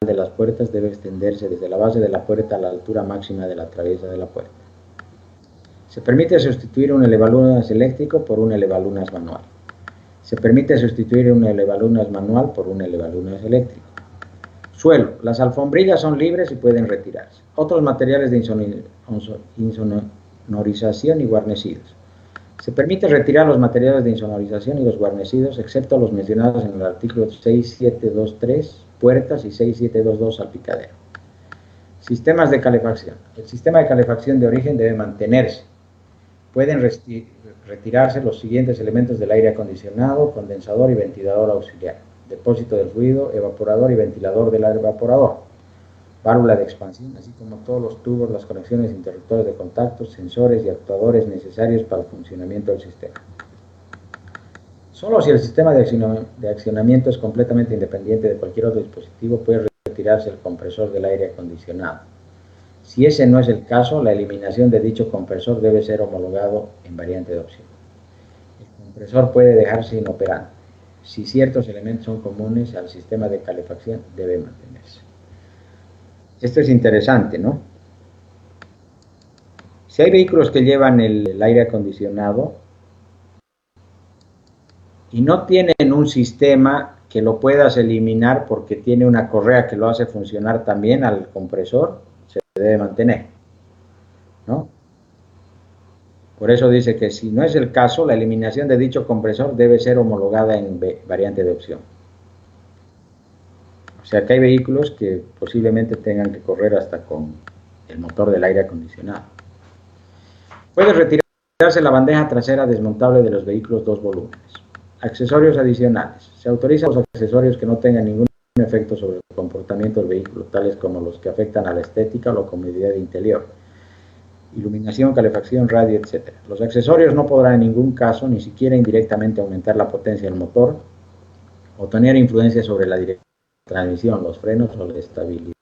de las puertas debe extenderse desde la base de la puerta a la altura máxima de la traviesa de la puerta. Se permite sustituir un elevalunas eléctrico por un elevalunas manual. Se permite sustituir un elevalunas manual por un elevalunas eléctrico. Suelo. Las alfombrillas son libres y pueden retirarse. Otros materiales de insonorización y guarnecidos. Se permite retirar los materiales de insonorización y los guarnecidos, excepto los mencionados en el artículo 6723, puertas, y 6722, salpicadero. Sistemas de calefacción. El sistema de calefacción de origen debe mantenerse. Pueden retirarse los siguientes elementos del aire acondicionado: condensador y ventilador auxiliar, depósito del fluido, evaporador y ventilador del evaporador, válvula de expansión, así como todos los tubos, las conexiones, interruptores de contacto, sensores y actuadores necesarios para el funcionamiento del sistema. Solo si el sistema de accionamiento es completamente independiente de cualquier otro dispositivo puede retirarse el compresor del aire acondicionado. Si ese no es el caso, la eliminación de dicho compresor debe ser homologado en variante de opción. El compresor puede dejarse inoperante. Si ciertos elementos son comunes al sistema de calefacción, debe mantenerse. Esto es interesante, ¿no? Si hay vehículos que llevan el aire acondicionado y no tienen un sistema que lo puedas eliminar porque tiene una correa que lo hace funcionar también al compresor, se debe mantener, ¿no? Por eso dice que si no es el caso, la eliminación de dicho compresor debe ser homologada en variante de opción. O sea que hay vehículos que posiblemente tengan que correr hasta con el motor del aire acondicionado. Puede retirarse la bandeja trasera desmontable de los vehículos 2 volúmenes. Accesorios adicionales. Se autorizan los accesorios que no tengan ningún efecto sobre el comportamiento del vehículo, tales como los que afectan a la estética o la comodidad interior, iluminación, calefacción, radio, etc. Los accesorios no podrán en ningún caso, ni siquiera indirectamente, aumentar la potencia del motor o tener influencia sobre la dirección de la transmisión, los frenos o la estabilidad.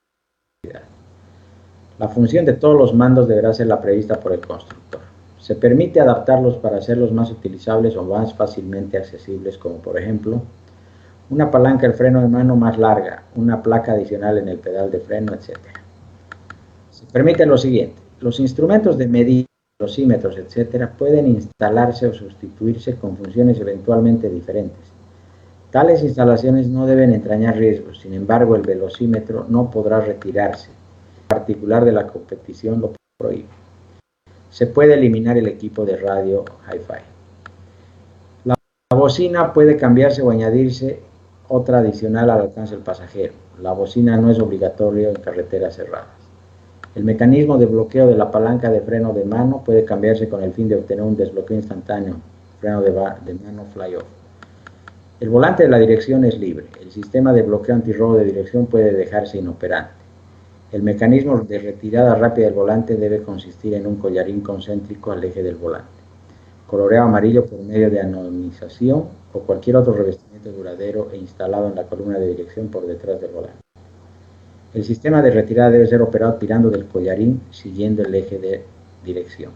La función de todos los mandos deberá ser la prevista por el constructor. Se permite adaptarlos para hacerlos más utilizables o más fácilmente accesibles, como por ejemplo, una palanca de freno de mano más larga, una placa adicional en el pedal de freno, etc. Se permite lo siguiente: los instrumentos de medida, velocímetros, etc., pueden instalarse o sustituirse con funciones eventualmente diferentes. Tales instalaciones no deben entrañar riesgos, sin embargo, el velocímetro no podrá retirarse. En particular de la competición lo prohíbe. Se puede eliminar el equipo de radio Hi-Fi. La bocina puede cambiarse o añadirse otra adicional al alcance del pasajero. La bocina no es obligatorio en carreteras cerradas. El mecanismo de bloqueo de la palanca de freno de mano puede cambiarse con el fin de obtener un desbloqueo instantáneo, freno de mano fly-off. El volante de la dirección es libre. El sistema de bloqueo antirrobo de dirección puede dejarse inoperante. El mecanismo de retirada rápida del volante debe consistir en un collarín concéntrico al eje del volante, coloreado amarillo por medio de anodización o cualquier otro revestimiento duradero e instalado en la columna de dirección por detrás del volante. El sistema de retirada debe ser operado tirando del collarín siguiendo el eje de dirección.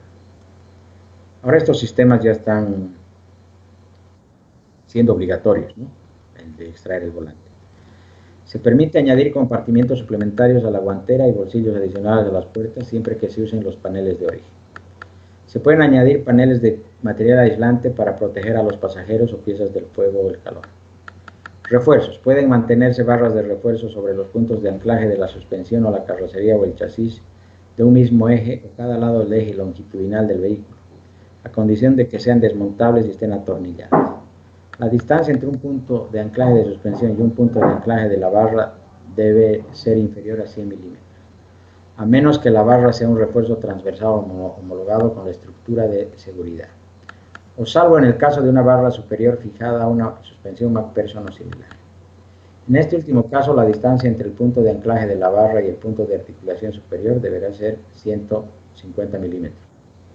Ahora estos sistemas ya están siendo obligatorios, ¿no? El de extraer el volante. Se permite añadir compartimientos suplementarios a la guantera y bolsillos adicionales a las puertas siempre que se usen los paneles de origen. Se pueden añadir paneles de material aislante para proteger a los pasajeros o piezas del fuego o el calor. Refuerzos. Pueden mantenerse barras de refuerzo sobre los puntos de anclaje de la suspensión o la carrocería o el chasis de un mismo eje o cada lado del eje longitudinal del vehículo, a condición de que sean desmontables y estén atornilladas. La distancia entre un punto de anclaje de suspensión y un punto de anclaje de la barra debe ser inferior a 100 milímetros, a menos que la barra sea un refuerzo transversal homologado con la estructura de seguridad, o salvo en el caso de una barra superior fijada a una suspensión MacPherson o similar. En este último caso, la distancia entre el punto de anclaje de la barra y el punto de articulación superior deberá ser 150 milímetros,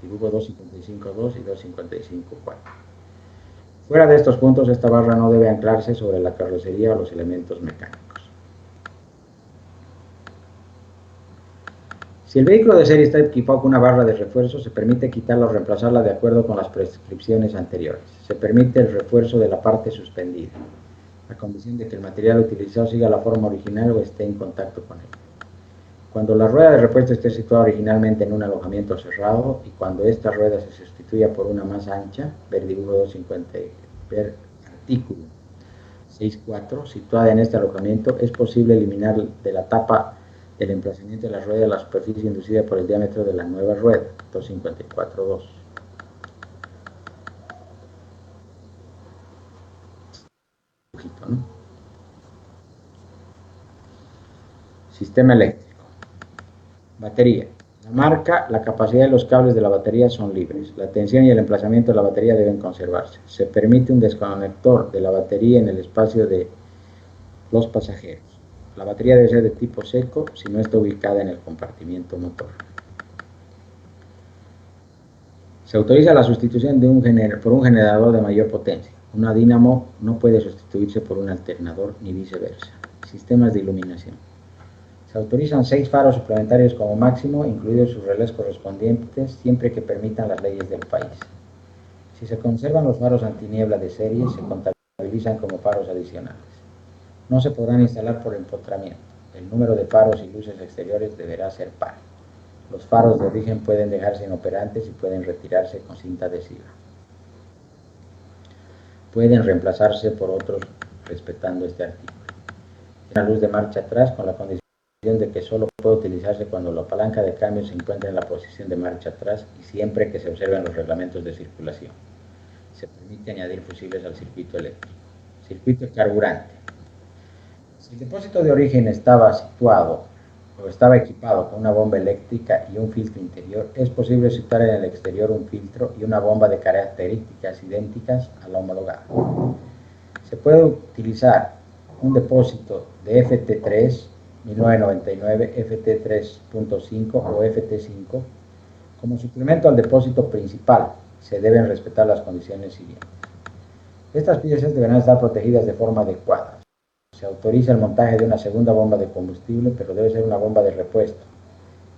dibujo 255.2 y 255.4. Fuera de estos puntos, esta barra no debe anclarse sobre la carrocería o los elementos mecánicos. Si el vehículo de serie está equipado con una barra de refuerzo, se permite quitarla o reemplazarla de acuerdo con las prescripciones anteriores. Se permite el refuerzo de la parte suspendida, a condición de que el material utilizado siga la forma original o esté en contacto con él. Cuando la rueda de repuesto esté situada originalmente en un alojamiento cerrado y cuando esta rueda se sustituya por una más ancha, ver dibujo 250, ver artículo 6.4, situada en este alojamiento, es posible eliminar de la tapa del emplazamiento de la rueda la superficie inducida por el diámetro de la nueva rueda, 254.2. ¿No? Sistema eléctrico. Batería. La marca, la capacidad y los cables de la batería son libres. La tensión y el emplazamiento de la batería deben conservarse. Se permite un desconector de la batería en el espacio de los pasajeros. La batería debe ser de tipo seco si no está ubicada en el compartimiento motor. Se autoriza la sustitución por un generador de mayor potencia. Una dínamo no puede sustituirse por un alternador ni viceversa. Sistemas de iluminación. Se autorizan 6 faros suplementarios como máximo, incluidos sus relés correspondientes, siempre que permitan las leyes del país. Si se conservan los faros antiniebla de serie, se contabilizan como faros adicionales. No se podrán instalar por empotramiento. El número de faros y luces exteriores deberá ser par. Los faros de origen pueden dejarse inoperantes y pueden retirarse con cinta adhesiva. Pueden reemplazarse por otros respetando este artículo. La luz de marcha atrás con la condición de que solo puede utilizarse cuando la palanca de cambio se encuentra en la posición de marcha atrás y siempre que se observen los reglamentos de circulación. Se permite añadir fusibles al circuito eléctrico. Circuito carburante. Si el depósito de origen estaba situado o estaba equipado con una bomba eléctrica y un filtro interior, es posible situar en el exterior un filtro y una bomba de características idénticas a la homologada. Se puede utilizar un depósito de FT3 1999, FT3.5 o FT5 como suplemento al depósito principal. Se deben respetar las condiciones siguientes. Estas piezas deberán estar protegidas de forma adecuada. Se autoriza el montaje de una segunda bomba de combustible, pero debe ser una bomba de repuesto.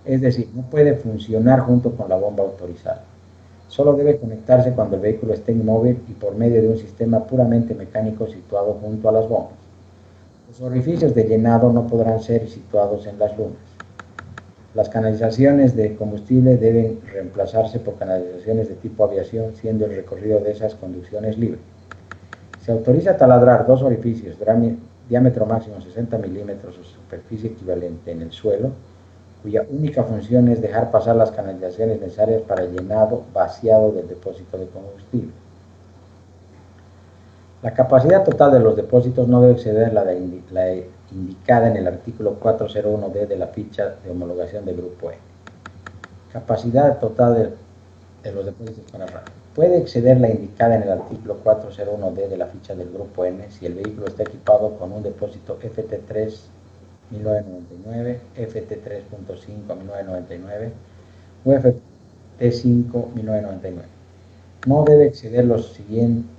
Es decir, no puede funcionar junto con la bomba autorizada. Solo debe conectarse cuando el vehículo esté inmóvil y por medio de un sistema puramente mecánico situado junto a las bombas. Los orificios de llenado no podrán ser situados en las lunas. Las canalizaciones de combustible deben reemplazarse por canalizaciones de tipo aviación, siendo el recorrido de esas conducciones libre. Se autoriza taladrar 2 orificios, diámetro máximo 60 milímetros o superficie equivalente en el suelo, cuya única función es dejar pasar las canalizaciones necesarias para el llenado vaciado del depósito de combustible. La capacidad total de los depósitos no debe exceder la indicada en el artículo 401D de la ficha de homologación del Grupo N. Capacidad total de los depósitos para radio. Puede exceder la indicada en el artículo 401D de la ficha del Grupo N si el vehículo está equipado con un depósito FT3 1999, FT3.5 1999 o FT5 1999. No debe exceder los siguientes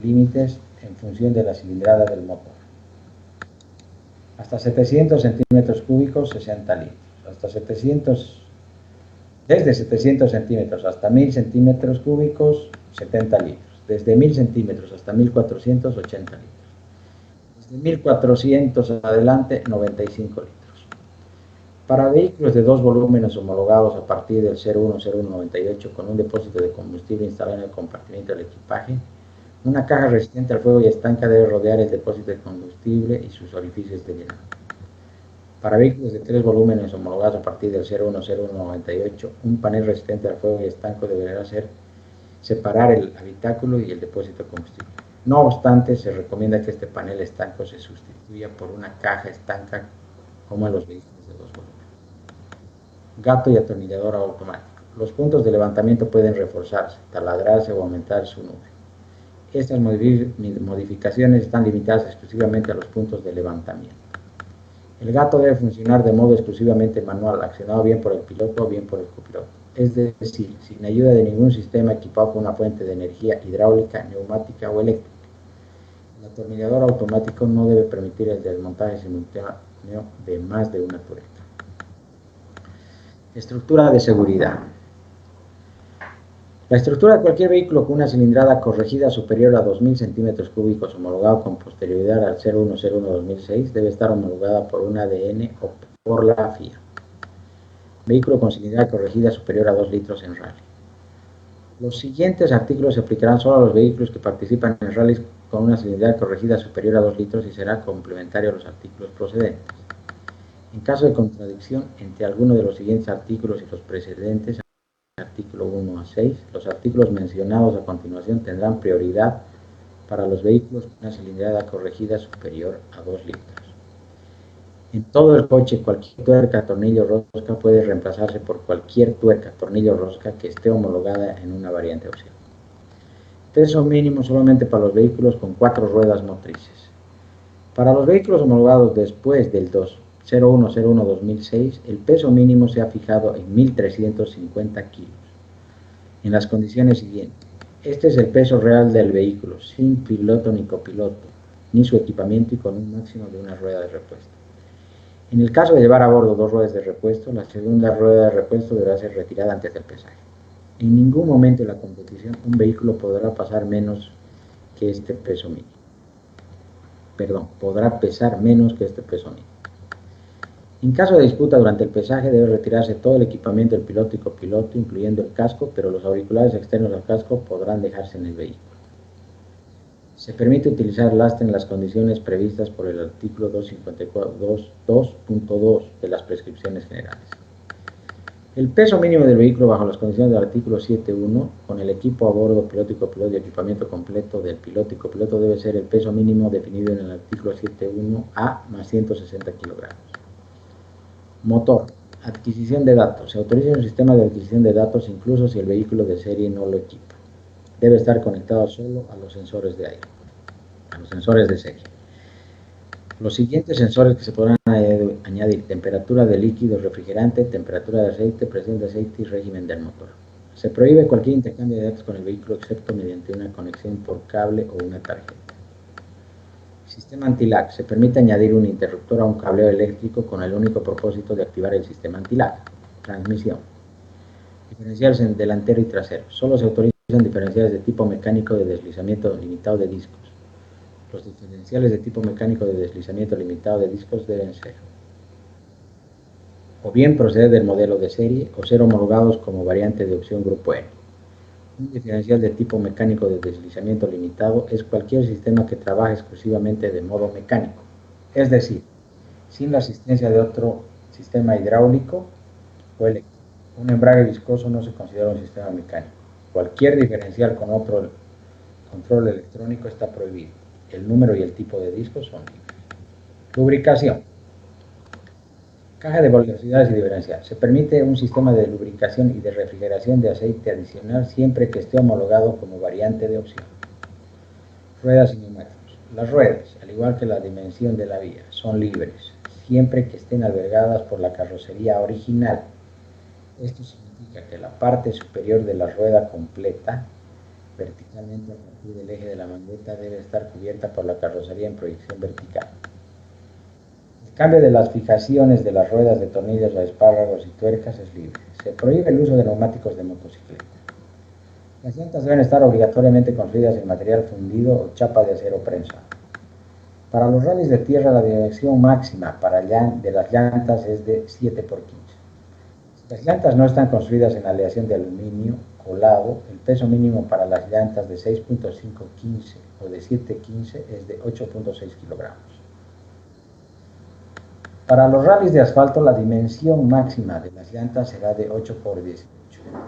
límites en función de la cilindrada del motor. Hasta 700 centímetros cúbicos, 60 litros. Desde 700 centímetros hasta 1000 centímetros cúbicos, 70 litros. Desde 1000 centímetros hasta 1400, 80 litros. Desde 1400 adelante, 95 litros. Para vehículos de 2 volúmenes homologados a partir del 010198 con un depósito de combustible instalado en el compartimiento del equipaje, una caja resistente al fuego y estanca debe rodear el depósito de combustible y sus orificios de llenado. Para vehículos de 3 volúmenes homologados a partir del 010198, un panel resistente al fuego y estanco deberá separar el habitáculo y el depósito de combustible. No obstante, se recomienda que este panel estanco se sustituya por una caja estanca como en los vehículos de 2 volúmenes. Gato y atornillador automático. Los puntos de levantamiento pueden reforzarse, taladrarse o aumentar su número. Estas modificaciones están limitadas exclusivamente a los puntos de levantamiento. El gato debe funcionar de modo exclusivamente manual, accionado bien por el piloto o bien por el copiloto. Es decir, sin ayuda de ningún sistema equipado con una fuente de energía hidráulica, neumática o eléctrica. El atornillador automático no debe permitir el desmontaje simultáneo de más de una tureta. Estructura de seguridad. La estructura de cualquier vehículo con una cilindrada corregida superior a 2000 centímetros cúbicos homologado con posterioridad al 0101-2006 debe estar homologada por un ADN o por la FIA. Vehículo con cilindrada corregida superior a 2 litros en rally. Los siguientes artículos se aplicarán solo a los vehículos que participan en rallies con una cilindrada corregida superior a 2 litros y será complementario a los artículos procedentes. En caso de contradicción entre alguno de los siguientes artículos y los precedentes, artículo 1 a 6, los artículos mencionados a continuación tendrán prioridad para los vehículos con una cilindrada corregida superior a 2 litros. En todo el coche, cualquier tuerca, tornillo, rosca puede reemplazarse por cualquier tuerca, tornillo, rosca que esté homologada en una variante opcional. Peso mínimo solamente para los vehículos con 4 ruedas motrices. Para los vehículos homologados después del 0101-2006, el peso mínimo se ha fijado en 1.350 kilos, en las condiciones siguientes. Este es el peso real del vehículo, sin piloto ni copiloto, ni su equipamiento y con un máximo de una rueda de repuesto. En el caso de llevar a bordo 2 ruedas de repuesto, la segunda rueda de repuesto deberá ser retirada antes del pesaje. En ningún momento de la competición un vehículo podrá pasar menos que este peso mínimo. Podrá pesar menos que este peso mínimo. En caso de disputa durante el pesaje debe retirarse todo el equipamiento del piloto y copiloto, incluyendo el casco, pero los auriculares externos al casco podrán dejarse en el vehículo. Se permite utilizar lastre en las condiciones previstas por el artículo 2.2 de las prescripciones generales. El peso mínimo del vehículo bajo las condiciones del artículo 7.1, con el equipo a bordo, piloto y copiloto y equipamiento completo del piloto y copiloto, debe ser el peso mínimo definido en el artículo 7.1a más 160 kilogramos. Motor. Adquisición de datos. Se autoriza un sistema de adquisición de datos incluso si el vehículo de serie no lo equipa. Debe estar conectado solo a los sensores de aire, a los sensores de serie. Los siguientes sensores que se podrán añadir: temperatura de líquido, refrigerante, temperatura de aceite, presión de aceite y régimen del motor. Se prohíbe cualquier intercambio de datos con el vehículo excepto mediante una conexión por cable o una tarjeta. Sistema anti-lag. Se permite añadir un interruptor a un cableo eléctrico con el único propósito de activar el sistema anti-lag. Transmisión. Diferenciales delantero y trasero. Solo se autorizan diferenciales de tipo mecánico de deslizamiento limitado de discos. Los diferenciales de tipo mecánico de deslizamiento limitado de discos deben ser o bien proceder del modelo de serie o ser homologados como variante de opción grupo N. Un diferencial de tipo mecánico de deslizamiento limitado es cualquier sistema que trabaje exclusivamente de modo mecánico, es decir, sin la asistencia de otro sistema hidráulico o eléctrico. Un embrague viscoso no se considera un sistema mecánico. Cualquier diferencial con otro control electrónico está prohibido. El número y el tipo de discos son libres. Lubricación. Caja de velocidades y diferencial. Se permite un sistema de lubricación y de refrigeración de aceite adicional siempre que esté homologado como variante de opción. Ruedas y neumáticos. Las ruedas, al igual que la dimensión de la vía, son libres, siempre que estén albergadas por la carrocería original. Esto significa que la parte superior de la rueda completa, verticalmente a partir del eje de la mangueta, debe estar cubierta por la carrocería en proyección vertical. El cambio de las fijaciones de las ruedas de tornillos a espárragos y tuercas es libre. Se prohíbe el uso de neumáticos de motocicleta. Las llantas deben estar obligatoriamente construidas en material fundido o chapa de acero prensado. Para los rallies de tierra, la dimensión máxima de las llantas es de 7x15. Si las llantas no están construidas en aleación de aluminio colado, el peso mínimo para las llantas de 6.515 o de 7.15 es de 8.6 kilogramos. Para los rallies de asfalto, la dimensión máxima de las llantas será de 8x18.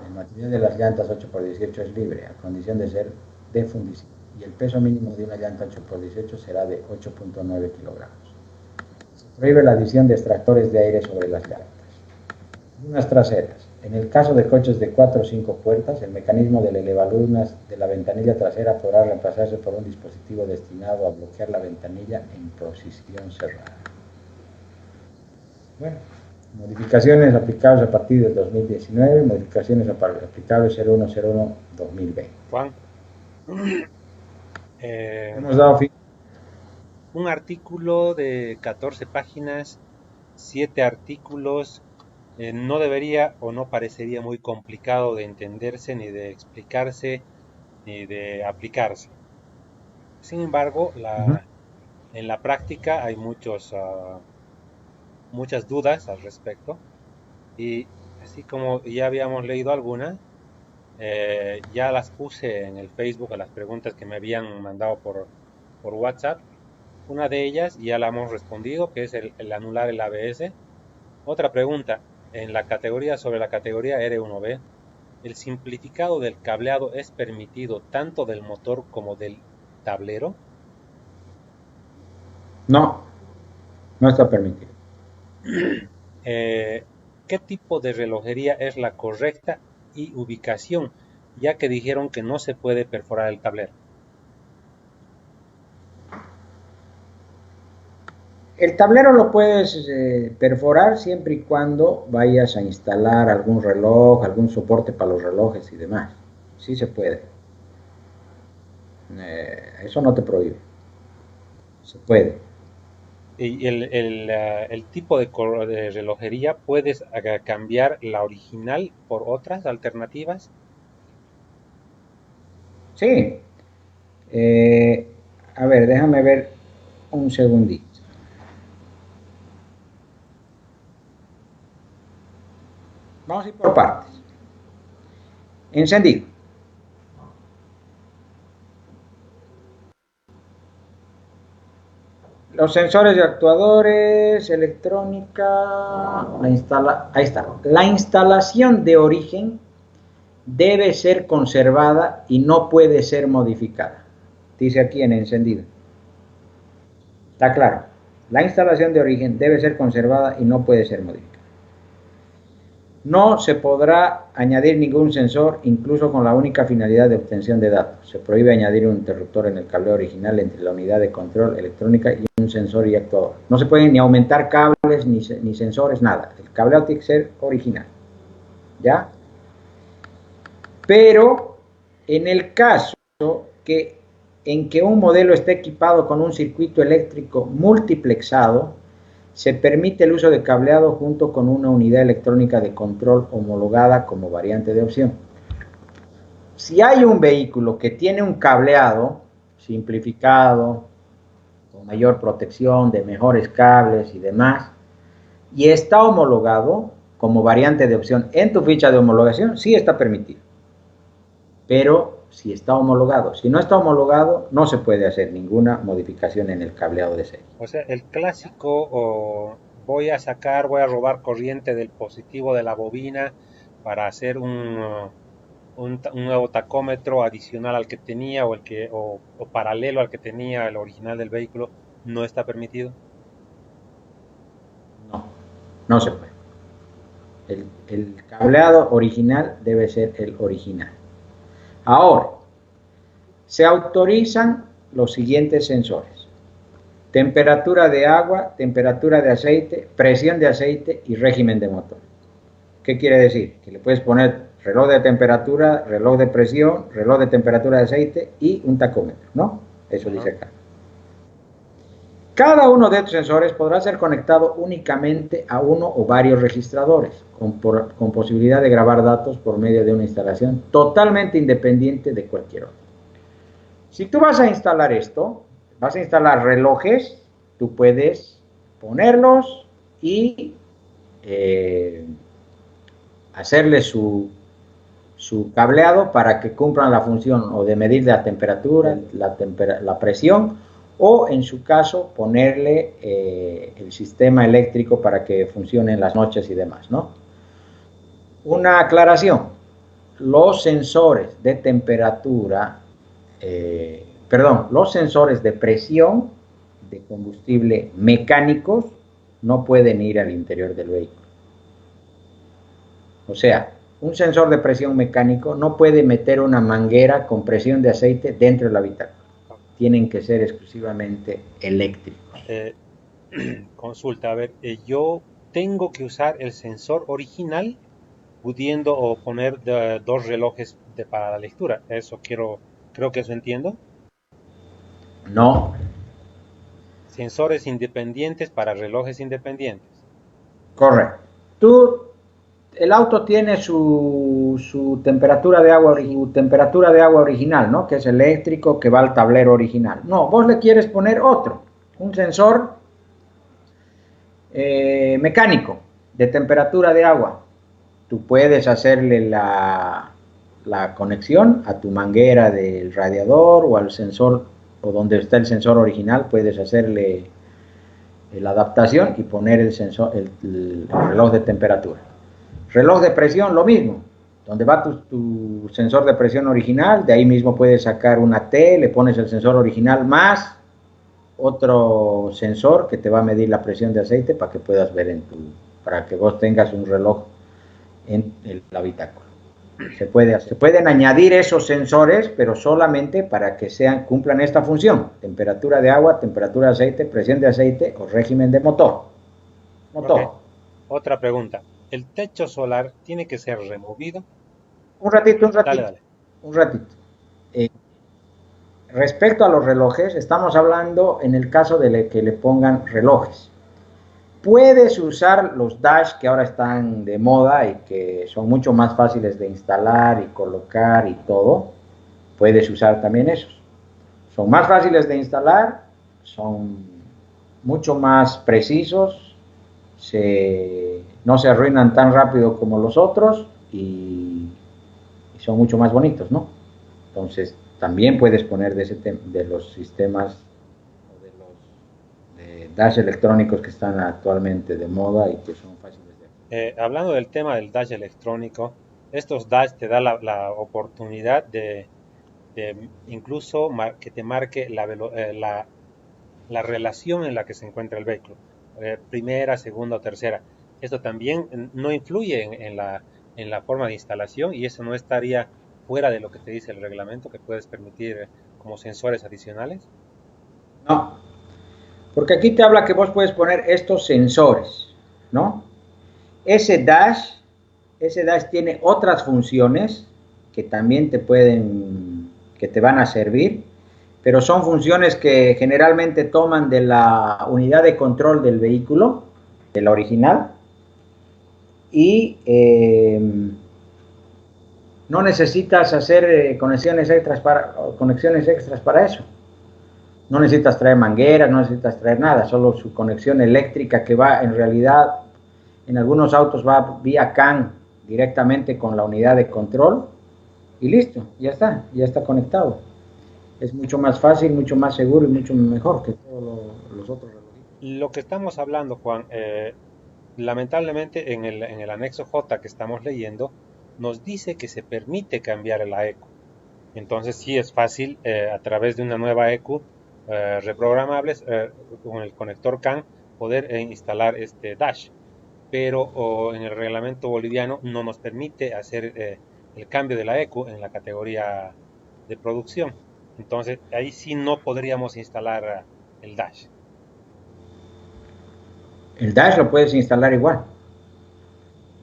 El material de las llantas 8x18 es libre, a condición de ser de fundición, y el peso mínimo de una llanta 8x18 será de 8.9 kilogramos. Se prohíbe la adición de extractores de aire sobre las llantas. Lunas traseras. En el caso de coches de 4 o 5 puertas, el mecanismo del elevalunas de la ventanilla trasera podrá reemplazarse por un dispositivo destinado a bloquear la ventanilla en posición cerrada. Bueno, modificaciones aplicables a partir del 2019, modificaciones aplicables 01/01/2020. Juan, Hemos dado fin. Un artículo de 14 páginas, 7 artículos, no debería o no parecería muy complicado de entenderse, ni de explicarse, ni de aplicarse. Sin embargo, en la práctica hay muchas dudas al respecto, y así como ya habíamos leído algunas, ya las puse en el Facebook a las preguntas que me habían mandado por WhatsApp. Una de ellas ya la hemos respondido, que es el anular el ABS. Otra pregunta, sobre la categoría R1B, ¿el simplificado del cableado es permitido tanto del motor como del tablero? No, no está permitido. ¿Qué tipo de relojería es la correcta y ubicación, ya que dijeron que no se puede perforar el tablero? El tablero lo puedes perforar siempre y cuando vayas a instalar algún reloj, algún soporte para los relojes y demás. Sí se puede. Eso no te prohíbe. Se puede. Y el tipo de relojería, ¿puedes cambiar la original por otras alternativas? Sí. A ver, déjame ver un segundito. Vamos a ir por partes. Encendido. Los sensores y actuadores, electrónica, ahí está. La instalación de origen debe ser conservada y no puede ser modificada. Dice aquí en encendido. Está claro. La instalación de origen debe ser conservada y no puede ser modificada. No se podrá añadir ningún sensor, incluso con la única finalidad de obtención de datos. Se prohíbe añadir un interruptor en el cable original entre la unidad de control electrónica y un sensor y actuador. No se pueden ni aumentar cables, ni sensores, nada. El cableado tiene que ser original. ¿Ya? Pero en el caso en que un modelo esté equipado con un circuito eléctrico multiplexado, se permite el uso de cableado junto con una unidad electrónica de control homologada como variante de opción. Si hay un vehículo que tiene un cableado simplificado, con mayor protección, de mejores cables y demás, y está homologado como variante de opción en tu ficha de homologación, sí está permitido. Pero si está homologado, si no está homologado, no se puede hacer ninguna modificación en el cableado de serie. O sea, el clásico, voy a robar corriente del positivo de la bobina para hacer un nuevo tacómetro adicional al que tenía o paralelo al que tenía el original del vehículo, no está permitido. No, no se puede. El cableado original debe ser el original. Ahora, se autorizan los siguientes sensores: temperatura de agua, temperatura de aceite, presión de aceite y régimen de motor. ¿Qué quiere decir? Que le puedes poner reloj de temperatura, reloj de presión, reloj de temperatura de aceite y un tacómetro, ¿no? Eso dice acá. Cada uno de estos sensores podrá ser conectado únicamente a uno o varios registradores, con posibilidad de grabar datos por medio de una instalación totalmente independiente de cualquier otro. Si tú vas a instalar esto, vas a instalar relojes, tú puedes ponerlos y hacerle su cableado para que cumplan la función o de medir la temperatura, la presión, o en su caso ponerle el sistema eléctrico para que funcione en las noches y demás, ¿no? Una aclaración: los sensores de temperatura, los sensores de presión de combustible mecánicos no pueden ir al interior del vehículo. O sea, un sensor de presión mecánico no puede meter una manguera con presión de aceite dentro del habitáculo. Tienen que ser exclusivamente eléctricos. Consulta, a ver, yo tengo que usar el sensor original pudiendo o poner dos relojes para la lectura. Creo que eso entiendo. No. Sensores independientes para relojes independientes. Correcto. El auto tiene su temperatura de agua original, ¿no? Que es eléctrico, que va al tablero original. No, vos le quieres poner otro, un sensor mecánico de temperatura de agua. Tú puedes hacerle la conexión a tu manguera del radiador o al sensor, o donde está el sensor original, puedes hacerle la adaptación y poner el reloj de temperatura. Reloj de presión, lo mismo. Donde va tu sensor de presión original, de ahí mismo puedes sacar una T, le pones el sensor original más otro sensor que te va a medir la presión de aceite para que puedas ver para que vos tengas un reloj en el habitáculo. Se pueden añadir esos sensores, pero solamente para que cumplan esta función: temperatura de agua, temperatura de aceite, presión de aceite o régimen de motor. Okay. Otra pregunta: ¿el techo solar tiene que ser removido? Un ratito. Dale. Un ratito. respecto a los relojes, estamos hablando en el caso de que le pongan relojes. Puedes usar los dash que ahora están de moda y que son mucho más fáciles de instalar y colocar y todo. Puedes usar también esos. Son más fáciles de instalar, son mucho más precisos, no se arruinan tan rápido como los otros y son mucho más bonitos, ¿no? Entonces, también puedes poner de los sistemas de dash electrónicos que están actualmente de moda y que son fáciles de... Hablando del tema del dash electrónico, estos dash te da la oportunidad de incluso que te marque la relación en la que se encuentra el vehículo, primera, segunda o tercera. Esto también no influye en la forma de instalación y eso no estaría fuera de lo que te dice el reglamento, que puedes permitir como sensores adicionales. No, porque aquí te habla que vos puedes poner estos sensores, ¿no? Ese dash, ese dash tiene otras funciones que también que te van a servir, pero son funciones que generalmente toman de la unidad de control del vehículo, de la original, y no necesitas hacer conexiones extras para eso. No necesitas traer mangueras, no necesitas traer nada, solo su conexión eléctrica que va en realidad, en algunos autos va vía CAN directamente con la unidad de control y listo, ya está conectado. Es mucho más fácil, mucho más seguro y mucho mejor que todos los otros relojitos. Lo que estamos hablando, Juan, lamentablemente en el anexo J que estamos leyendo, nos dice que se permite cambiar la ECU. Entonces sí es fácil a través de una nueva ECU reprogramables con el conector CAN poder instalar este dash, pero en el reglamento boliviano no nos permite hacer el cambio de la ECU en la categoría de producción. Entonces ahí sí no podríamos instalar el dash. El dash lo puedes instalar igual.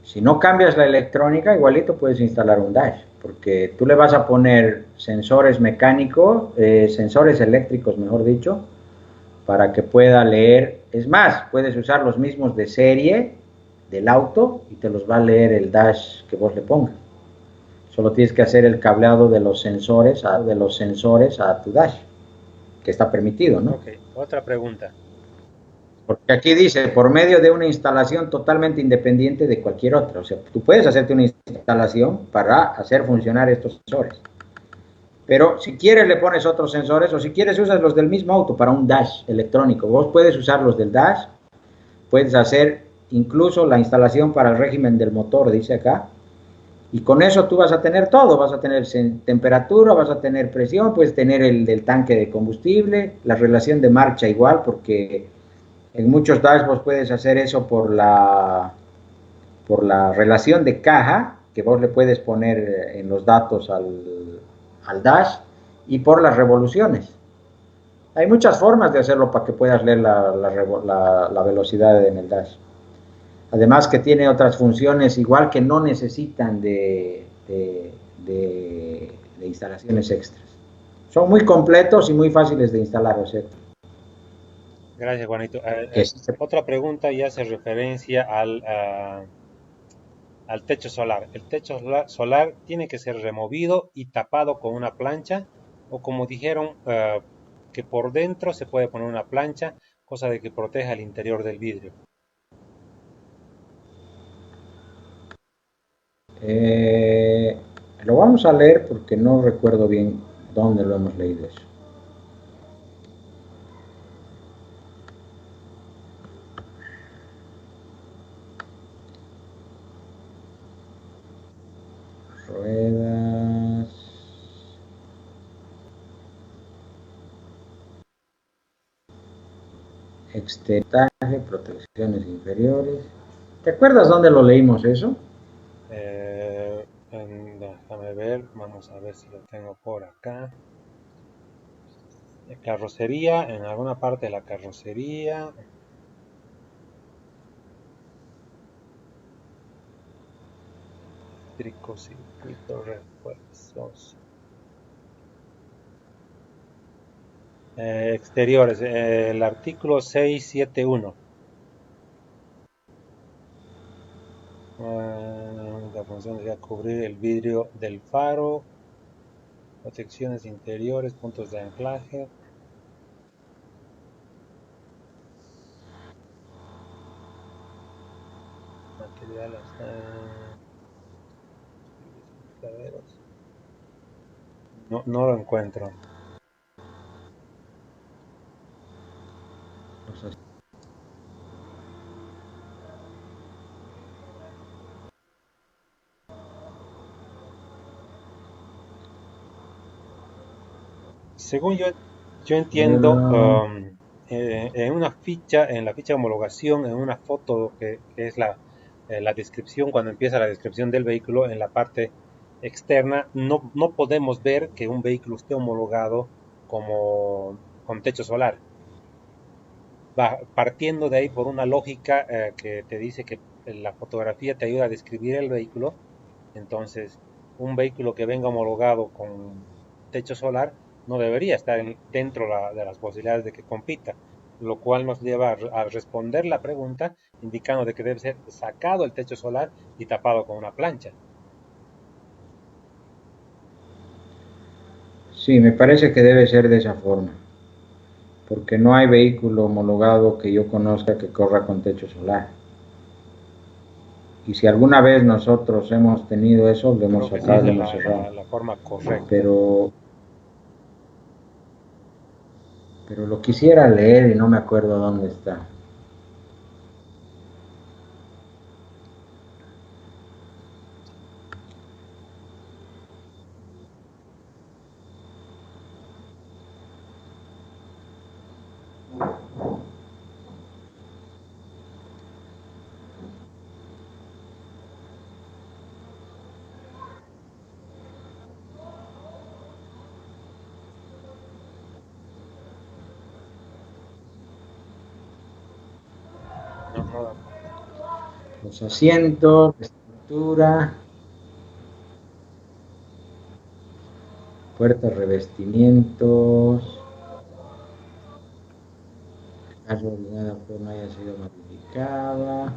Si no cambias la electrónica, igualito puedes instalar un dash, porque tú le vas a poner sensores mecánicos, sensores eléctricos, mejor dicho, para que pueda leer. Es más, puedes usar los mismos de serie del auto y te los va a leer el dash que vos le pongas. Solo tienes que hacer el cableado de los sensores a tu dash, que está permitido, ¿no? Ok, otra pregunta. Porque aquí dice, por medio de una instalación totalmente independiente de cualquier otra. O sea, tú puedes hacerte una instalación para hacer funcionar estos sensores. Pero si quieres le pones otros sensores o si quieres usas los del mismo auto para un dash electrónico. Vos puedes usar los del dash, puedes hacer incluso la instalación para el régimen del motor, dice acá. Y con eso tú vas a tener todo, vas a tener temperatura, vas a tener presión, puedes tener el del tanque de combustible, la relación de marcha igual, porque en muchos dashboards puedes hacer eso por la relación de caja que vos le puedes poner en los datos al dash y por las revoluciones. Hay muchas formas de hacerlo para que puedas leer la velocidad en el dash. Además que tiene otras funciones igual que no necesitan de instalaciones extras. Son muy completos y muy fáciles de instalar, ¿no es cierto? Gracias, Juanito. Que Otra pregunta y hace referencia al techo solar. ¿El techo solar tiene que ser removido y tapado con una plancha? O como dijeron, que por dentro se puede poner una plancha, cosa de que proteja el interior del vidrio. eh, lo vamos a leer porque no recuerdo bien dónde lo hemos leído eso. Ruedas. Exterior, protecciones inferiores. ¿Te acuerdas dónde lo leímos eso? Déjame ver, vamos a ver si lo tengo por acá. Carrocería, en alguna parte de la carrocería. Tricocircuito, refuerzos. Exteriores, el artículo 671. La función sería cubrir el vidrio del faro, protecciones interiores, puntos de anclaje. Materiales. No, no lo encuentro. Según yo entiendo, en una ficha, en la ficha de homologación, en una foto que es la descripción, cuando empieza la descripción del vehículo, en la parte externa, no podemos ver que un vehículo esté homologado como con techo solar. Partiendo de ahí por una lógica que te dice que la fotografía te ayuda a describir el vehículo, entonces un vehículo que venga homologado con techo solar no debería estar dentro de las posibilidades de que compita, lo cual nos lleva a responder la pregunta indicando de que debe ser sacado el techo solar y tapado con una plancha. Sí, me parece que debe ser de esa forma, porque no hay vehículo homologado que yo conozca que corra con techo solar. Y si alguna vez nosotros hemos tenido eso, lo hemos Creo que sacado, esa lo es hemos cerrado. la forma correcta. Pero lo quisiera leer y no me acuerdo dónde está. No, no, Los asientos, la estructura, puertas, revestimientos, carro de ninguna forma haya sido modificada,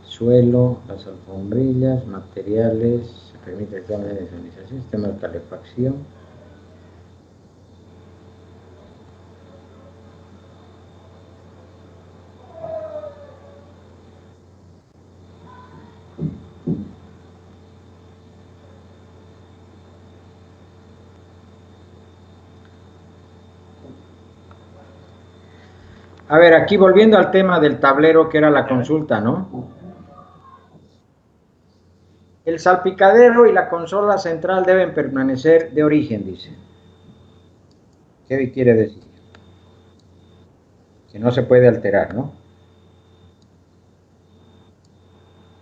suelo, las alfombrillas, materiales, se permite el cambio de desonización, sistema de calefacción. A ver, aquí volviendo al tema del tablero que era la consulta, ¿no? El salpicadero y la consola central deben permanecer de origen, dice. ¿Qué quiere decir? Que no se puede alterar, ¿no?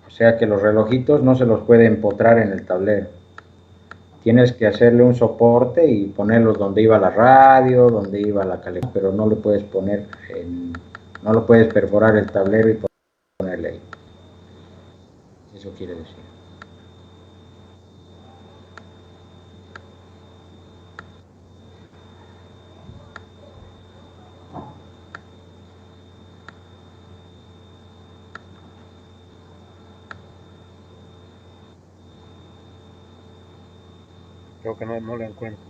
O sea que los relojitos no se los puede empotrar en el tablero. Tienes que hacerle un soporte y ponerlos donde iba la radio, donde iba la calefacción, pero no le puedes poner, no lo puedes perforar el tablero y ponerle ahí. Eso quiere decir. creo que no lo encuentro.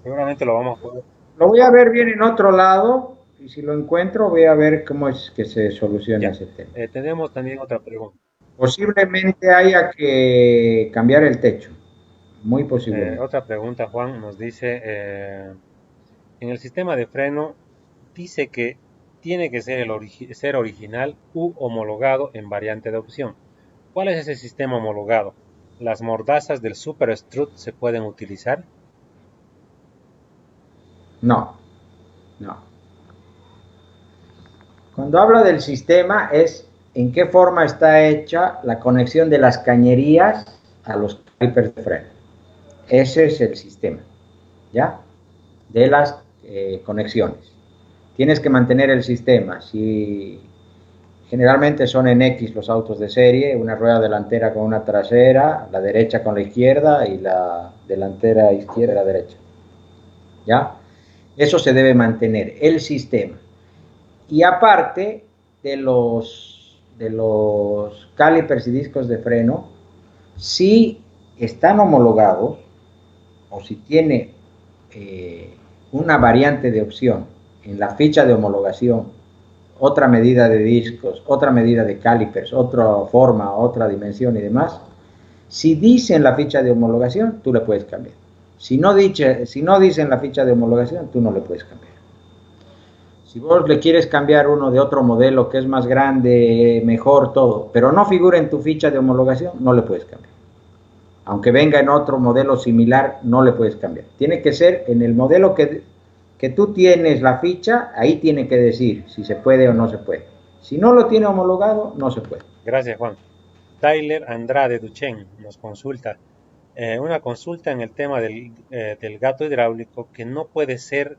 Seguramente lo vamos a poder. Lo voy a ver bien en otro lado y si lo encuentro voy a ver cómo es que se soluciona Ya. ese tema. Tenemos también otra pregunta. Posiblemente haya que cambiar el techo, muy posiblemente. Otra pregunta, Juan, nos dice, en el sistema de freno dice que tiene que ser, ser original u homologado en variante de opción. ¿Cuál es ese sistema homologado? ¿Las mordazas del Super Strut se pueden utilizar? No, no. Cuando habla del sistema es en qué forma está hecha la conexión de las cañerías a los calipers de freno. Ese es el sistema, ¿ya? De las conexiones. Tienes que mantener el sistema. Si Generalmente son en X los autos de serie, una rueda delantera con una trasera, la derecha con la izquierda y la delantera izquierda y la derecha. ¿Ya? Eso se debe mantener, el sistema. Y aparte de los calipers y discos de freno, si están homologados o si tiene una variante de opción en la ficha de homologación, otra medida de discos, otra medida de calipers, otra forma, otra dimensión y demás, si dice en la ficha de homologación, tú le puedes cambiar. Si no dice en la ficha de homologación, tú no le puedes cambiar. Si vos le quieres cambiar uno de otro modelo que es más grande, mejor, todo, pero no figura en tu ficha de homologación, no le puedes cambiar. Aunque venga en otro modelo similar, no le puedes cambiar. Tiene que ser en el modelo que tú tienes la ficha, ahí tiene que decir si se puede o no se puede. Si no lo tiene homologado, no se puede. Gracias, Juan. Tyler Andrade Duchen nos consulta. Una consulta en el tema del gato hidráulico que no puede ser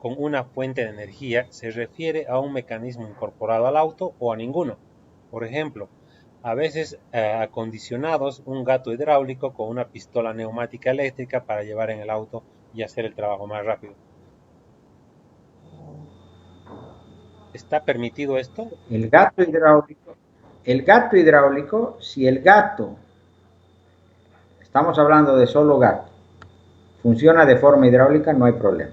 con una fuente de energía. ¿Se refiere a un mecanismo incorporado al auto o a ninguno? Por ejemplo, a veces acondicionados un gato hidráulico con una pistola neumática eléctrica para llevar en el auto y hacer el trabajo más rápido. ¿Está permitido esto? El gato hidráulico, si el gato, estamos hablando de solo gato, funciona de forma hidráulica, no hay problema.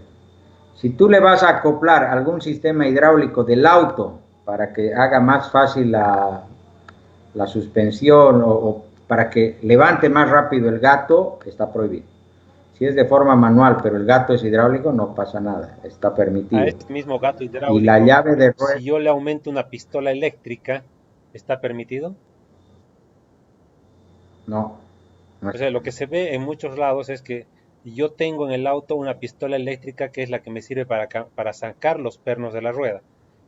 Si tú le vas a acoplar algún sistema hidráulico del auto para que haga más fácil la suspensión o para que levante más rápido el gato, está prohibido. Si es de forma manual, pero el gato es hidráulico, no pasa nada, está permitido. A este mismo gato hidráulico, y la llave de rueda, si yo le aumento una pistola eléctrica, ¿está permitido? No. O sea, lo que se ve en muchos lados es que yo tengo en el auto una pistola eléctrica que es la que me sirve para sacar los pernos de la rueda.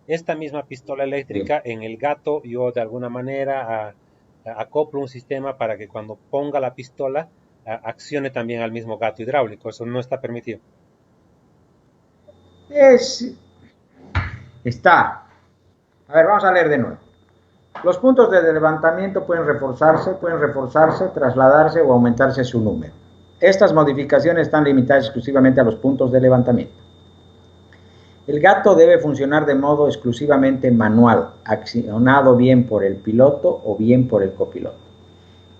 Esta misma pistola eléctrica, sí, en el gato yo de alguna manera acoplo un sistema para que cuando ponga la pistola accione también al mismo gato hidráulico. Eso no está permitido. Está. A ver, vamos a leer de nuevo. Los puntos de levantamiento pueden reforzarse, trasladarse o aumentarse su número. Estas modificaciones están limitadas exclusivamente a los puntos de levantamiento. El gato debe funcionar de modo exclusivamente manual, accionado bien por el piloto o bien por el copiloto.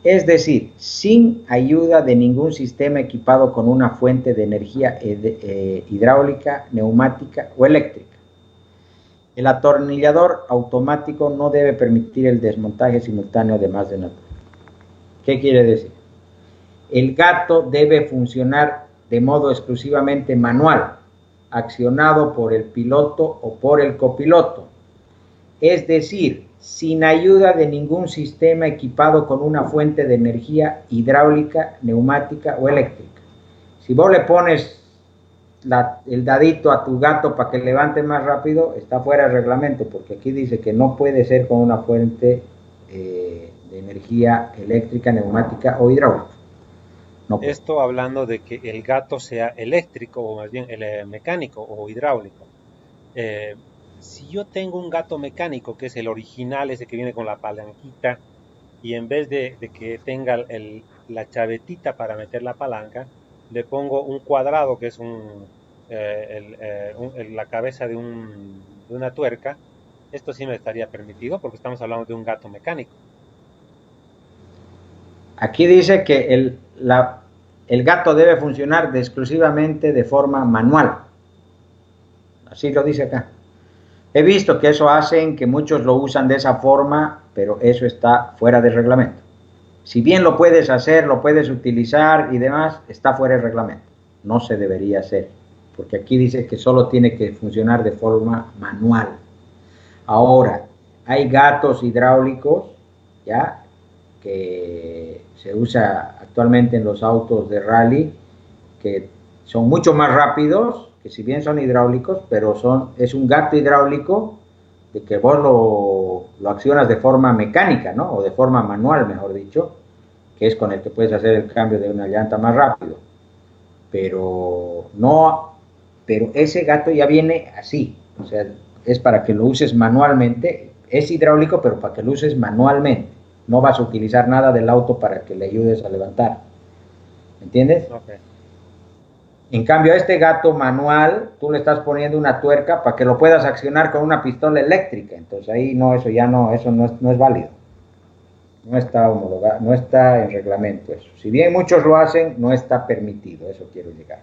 Es decir, sin ayuda de ningún sistema equipado con una fuente de energía hidráulica, neumática o eléctrica. El atornillador automático no debe permitir el desmontaje simultáneo de más de una pieza. ¿Qué quiere decir? El gato debe funcionar de modo exclusivamente manual, accionado por el piloto o por el copiloto. Es decir, sin ayuda de ningún sistema equipado con una fuente de energía hidráulica, neumática o eléctrica. Si vos le pones el dadito a tu gato para que levante más rápido, está fuera del reglamento, porque aquí dice que no puede ser con una fuente de energía eléctrica, neumática o hidráulica. No puede. Esto hablando de que el gato sea eléctrico o más bien mecánico o hidráulico. Si yo tengo un gato mecánico, que es el original, ese que viene con la palanquita, y en vez de que tenga la chavetita para meter la palanca, le pongo un cuadrado que es la cabeza de una tuerca, esto sí me estaría permitido porque estamos hablando de un gato mecánico. Aquí dice que el gato debe funcionar exclusivamente de forma manual. Así lo dice acá. He visto que eso hacen, que muchos lo usan de esa forma, pero eso está fuera del reglamento. Si bien lo puedes hacer, lo puedes utilizar y demás, está fuera del reglamento. No se debería hacer, porque aquí dice que solo tiene que funcionar de forma manual. Ahora, hay gatos hidráulicos, ¿ya?, que se usa actualmente en los autos de rally, que son mucho más rápidos, que si bien son hidráulicos, pero es un gato hidráulico de que vos lo accionas de forma mecánica, ¿no? O de forma manual, mejor dicho, que es con el que puedes hacer el cambio de una llanta más rápido. Pero ese gato ya viene así, o sea, es para que lo uses manualmente, Es hidráulico, pero para que lo uses manualmente. No vas a utilizar nada del auto para que le ayudes a levantar. ¿Entiendes? Ok. En cambio, a este gato manual, tú le estás poniendo una tuerca para que lo puedas accionar con una pistola eléctrica. Entonces ahí no, eso no es válido. No está homologado, no está en reglamento eso. Si bien muchos lo hacen, no está permitido, eso quiero llegar.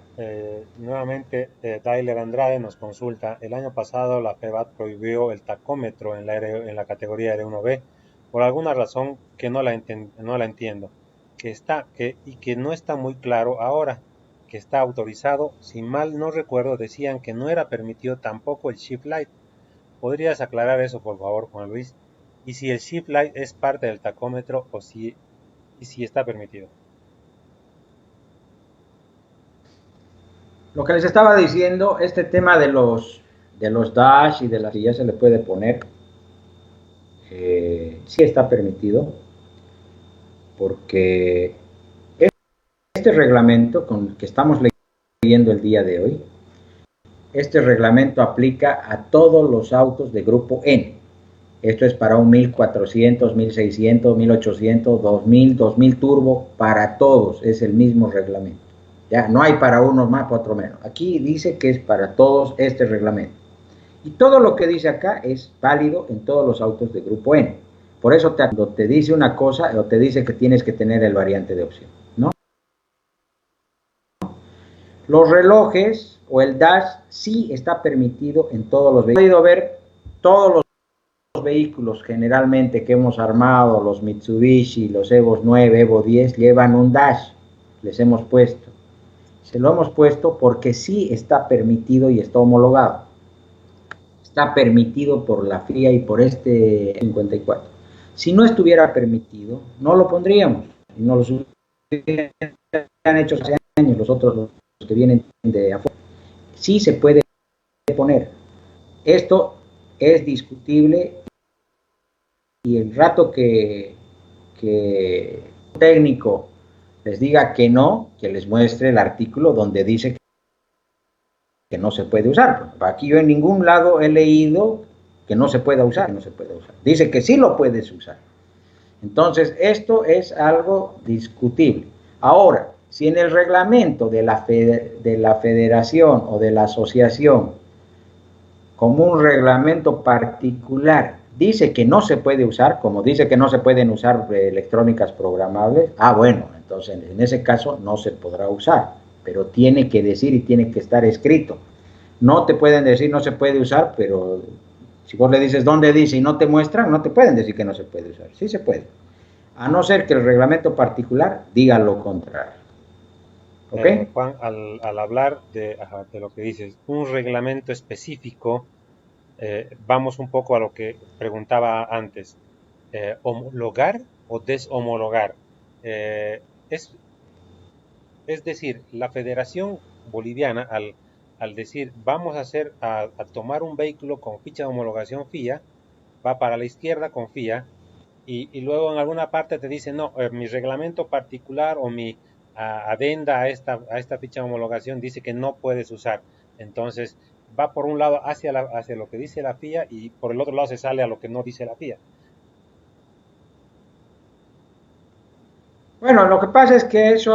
Nuevamente, Tyler Andrade nos consulta. El año pasado la FEBAT prohibió el tacómetro en la categoría R1B por alguna razón que no la entiendo, y que no está muy claro ahora, que está autorizado. Si mal no recuerdo, decían que no era permitido tampoco el Shift Light. ¿Podrías aclarar eso, por favor, Juan Luis? Y si el Shift Light es parte del tacómetro y si está permitido. Lo que les estaba diciendo, este tema de los dash y de las que ya se le puede poner, sí está permitido, porque este reglamento con el que estamos leyendo el día de hoy, este reglamento aplica a todos los autos de grupo N. Esto es para un 1400, 1600, 1800, 2000, 2000 turbo, para todos es el mismo reglamento. Ya no hay para unos más, para otros menos. Aquí dice que es para todos este reglamento. Y todo lo que dice acá es válido en todos los autos de grupo N. Por eso cuando te dice una cosa o te dice que tienes que tener el variante de opción, ¿no? Los relojes o el dash sí está permitido en todos los vehículos. He podido ver todos los vehículos generalmente que hemos armado, los Mitsubishi, los Evo 9, Evo 10, llevan un dash. Les hemos puesto. Se lo hemos puesto porque sí está permitido y está homologado. Está permitido por la FIA y por este 54. Si no estuviera permitido, no lo pondríamos. Y no lo hubieran hecho hace años los otros, los que vienen de afuera. Sí se puede poner. Esto es discutible y el rato que un técnico les diga que no, que les muestre el artículo donde dice que no se puede usar. Aquí yo en ningún lado he leído que no se pueda usar, que no se puede usar. Dice que sí lo puedes usar. Entonces, esto es algo discutible. Ahora, si en el reglamento de la federación o de la asociación, como un reglamento particular, dice que no se puede usar, como dice que no se pueden usar electrónicas programables, bueno, entonces en ese caso no se podrá usar, pero tiene que decir y tiene que estar escrito. No te pueden decir no se puede usar, pero si vos le dices dónde dice y no te muestran, no te pueden decir que no se puede usar. Sí se puede. A no ser que el reglamento particular diga lo contrario. ¿Ok? Juan, al hablar de lo que dices, un reglamento específico, vamos un poco a lo que preguntaba antes. ¿Homologar o deshomologar? Eh, es, es decir, la Federación Boliviana, al decir vamos a tomar un vehículo con ficha de homologación FIA, va para la izquierda con FIA, y luego en alguna parte te dice, no, mi reglamento particular o mi adenda a esta ficha de homologación dice que no puedes usar. Entonces va por un lado hacia lo que dice la FIA y por el otro lado se sale a lo que no dice la FIA. Bueno, lo que pasa es que eso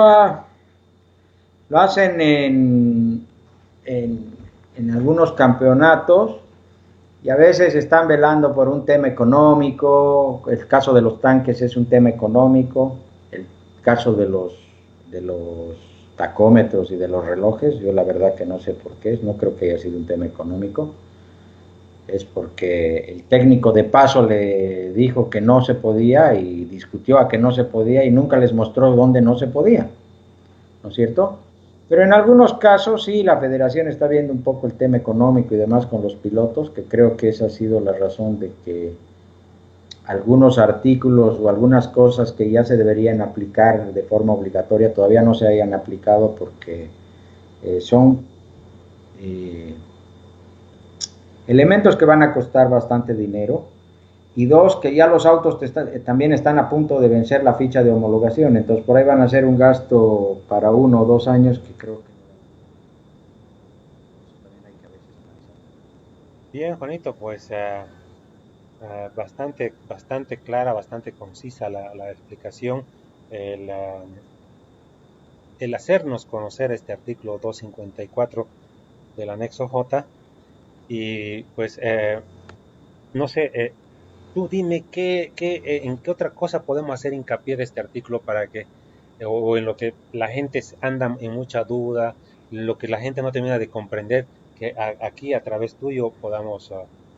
lo hacen en algunos campeonatos y a veces están velando por un tema económico. El caso de los tanques es un tema económico. El caso de los tacómetros y de los relojes, yo la verdad que no sé por qué, no creo que haya sido un tema económico. Es porque el técnico de paso le dijo que no se podía y discutió a que no se podía y nunca les mostró dónde no se podía, ¿no es cierto? Pero en algunos casos sí, la federación está viendo un poco el tema económico y demás con los pilotos, que creo que esa ha sido la razón de que algunos artículos o algunas cosas que ya se deberían aplicar de forma obligatoria todavía no se hayan aplicado porque son elementos que van a costar bastante dinero y dos, que ya los autos también están a punto de vencer la ficha de homologación, entonces por ahí van a ser un gasto para 1 o 2 años que creo que Bien, Juanito, pues bastante clara, bastante concisa la explicación, el, ah, el hacernos conocer este artículo 254 del anexo J. Y pues, no sé, tú dime en qué otra cosa podemos hacer hincapié de este artículo para que, o en lo que la gente anda en mucha duda, lo que la gente no termina de comprender, que aquí a través tuyo podamos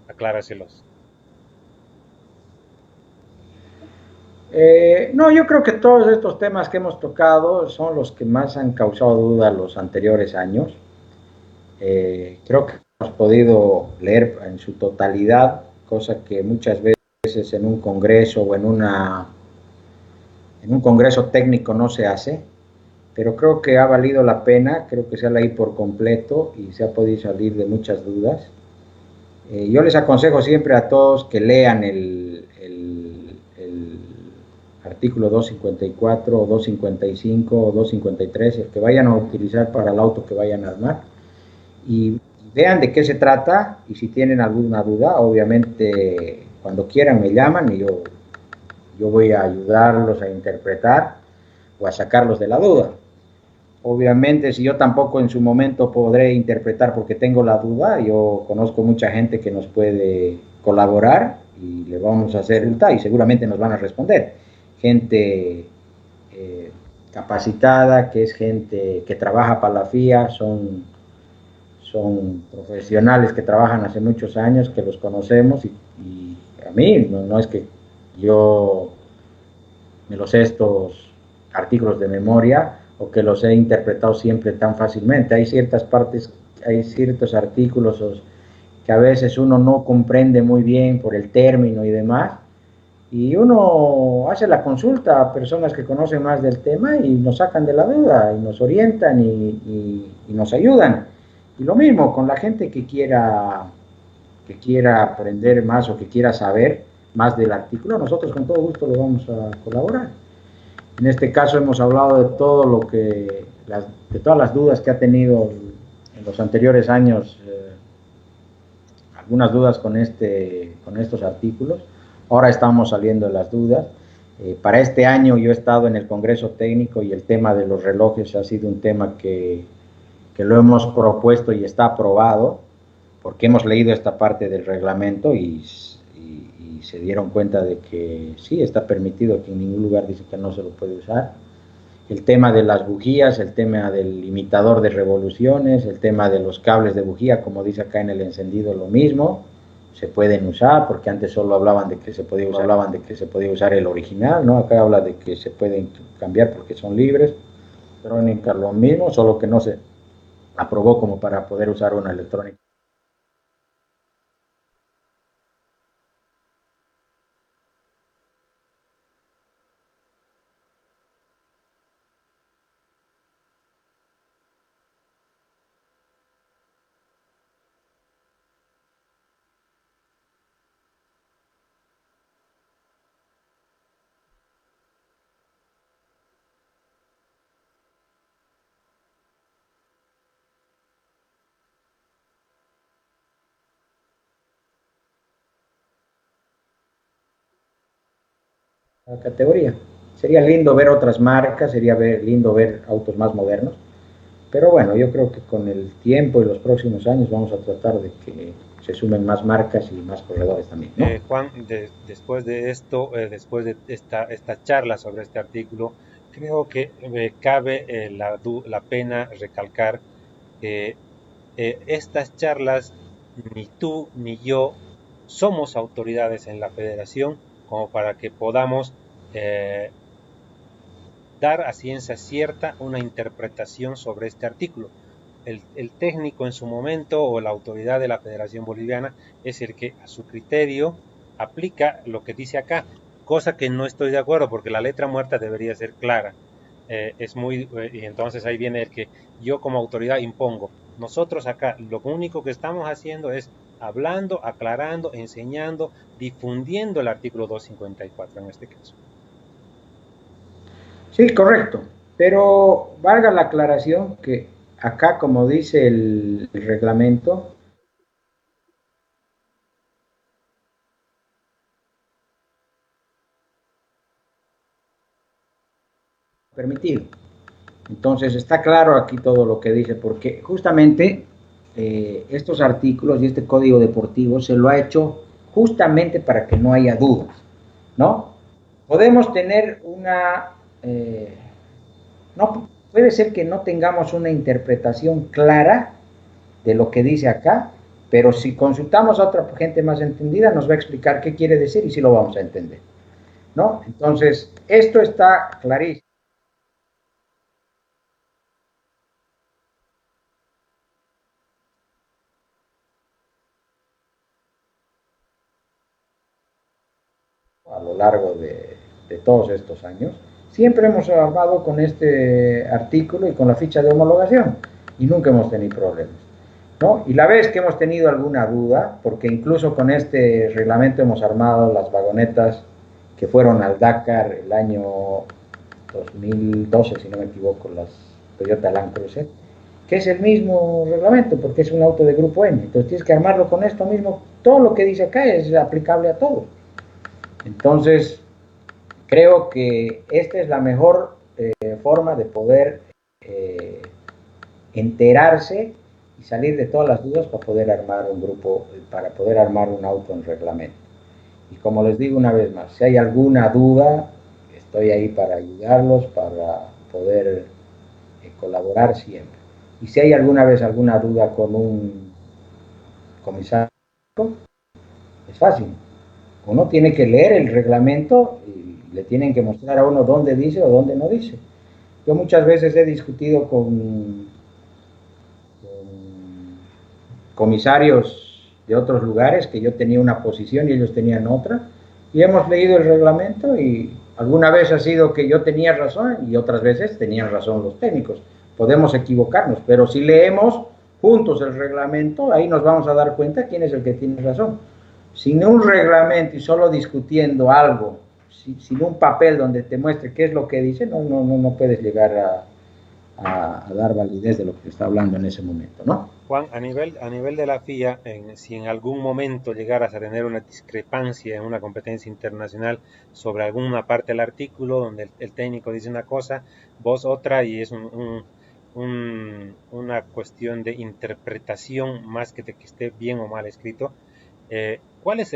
aclarárselos. No, yo creo que todos estos temas que hemos tocado son los que más han causado duda los anteriores años. Creo que hemos podido leer en su totalidad, cosa que muchas veces en un congreso o en un congreso técnico no se hace, pero creo que ha valido la pena, creo que se ha leído por completo y se ha podido salir de muchas dudas. Yo les aconsejo siempre a todos que lean el artículo 254 o 255 o 253, el que vayan a utilizar para el auto que vayan a armar, y vean de qué se trata, y si tienen alguna duda, obviamente cuando quieran me llaman y yo voy a ayudarlos a interpretar o a sacarlos de la duda. Obviamente, si yo tampoco en su momento podré interpretar porque tengo la duda, yo conozco mucha gente que nos puede colaborar y le vamos a hacer el TAI y seguramente nos van a responder. Gente capacitada, que es gente que trabaja para la FIA, son profesionales que trabajan hace muchos años, que los conocemos y a mí no es que yo me los sé estos artículos de memoria o que los he interpretado siempre tan fácilmente. Hay ciertas partes, hay ciertos artículos que a veces uno no comprende muy bien por el término y demás, y uno hace la consulta a personas que conocen más del tema y nos sacan de la duda y nos orientan y nos ayudan. Y lo mismo con la gente que quiera aprender más o que quiera saber más del artículo, nosotros con todo gusto lo vamos a colaborar. En este caso hemos hablado de todo lo que, de todas las dudas que ha tenido en los anteriores años, algunas dudas con estos artículos. Ahora estamos saliendo de las dudas. Para este año yo he estado en el Congreso Técnico y el tema de los relojes ha sido un tema que lo hemos propuesto y está aprobado, porque hemos leído esta parte del reglamento y se dieron cuenta de que sí, está permitido, que en ningún lugar dice que no se lo puede usar. El tema de las bujías, el tema del limitador de revoluciones, el tema de los cables de bujía, como dice acá en el encendido, lo mismo, se pueden usar, porque antes solo hablaban de que se podía usar, el original, ¿no? Acá habla de que se pueden cambiar porque son libres. Electrónica lo mismo, solo que no se aprobó como para poder usar una electrónica. La categoría. Sería lindo ver otras marcas, lindo ver autos más modernos, pero bueno, yo creo que con el tiempo y los próximos años vamos a tratar de que se sumen más marcas y más corredores también, ¿no? Juan, después de esto, después de esta charla sobre este artículo, creo que cabe la pena recalcar que estas charlas, ni tú ni yo somos autoridades en la federación como para que podamos eh, dar a ciencia cierta una interpretación sobre este artículo. El técnico en su momento o la autoridad de la Federación Boliviana es el que a su criterio aplica lo que dice acá, cosa que no estoy de acuerdo porque la letra muerta debería ser clara. Y entonces ahí viene el que yo como autoridad impongo. Nosotros acá lo único que estamos haciendo es hablando, aclarando, enseñando, difundiendo el artículo 254 en este caso. Sí, correcto. Pero valga la aclaración que acá, como dice el reglamento, permitido. Entonces está claro aquí todo lo que dice, porque justamente estos artículos y este código deportivo se lo ha hecho justamente para que no haya dudas, ¿no? Podemos tener no puede ser que no tengamos una interpretación clara de lo que dice acá, pero si consultamos a otra gente más entendida nos va a explicar qué quiere decir y sí lo vamos a entender, ¿no? Entonces, esto está clarísimo. A lo largo de todos estos años, siempre hemos trabajado con este artículo y con la ficha de homologación y nunca hemos tenido problemas, ¿no? Y la vez que hemos tenido alguna duda, porque incluso con este reglamento hemos armado las vagonetas que fueron al Dakar el año 2012, si no me equivoco, las Toyota Land Cruiser, que es el mismo reglamento, porque es un auto de grupo N. Entonces tienes que armarlo con esto mismo. Todo lo que dice acá es aplicable a todos. Entonces, creo que esta es la mejor forma de poder enterarse y salir de todas las dudas para poder armar un grupo, para poder armar un auto en reglamento. Y como les digo una vez más, si hay alguna duda, estoy ahí para ayudarlos, para poder colaborar siempre. Y si hay alguna vez alguna duda con un comisario, es fácil. Uno tiene que leer el reglamento y le tienen que mostrar a uno dónde dice o dónde no dice. Yo muchas veces he discutido con comisarios de otros lugares que yo tenía una posición y ellos tenían otra, y hemos leído el reglamento y alguna vez ha sido que yo tenía razón y otras veces tenían razón los técnicos. Podemos equivocarnos, pero si leemos juntos el reglamento, ahí nos vamos a dar cuenta quién es el que tiene razón. Sin un reglamento y solo discutiendo algo, sin un papel donde te muestre qué es lo que dice, no puedes llegar a dar validez de lo que te está hablando en ese momento, ¿no? Juan, a nivel de la FIA, si en algún momento llegaras a tener una discrepancia en una competencia internacional sobre alguna parte del artículo donde el técnico dice una cosa, vos otra, y es una cuestión de interpretación más que de que esté bien o mal escrito, ¿cuál es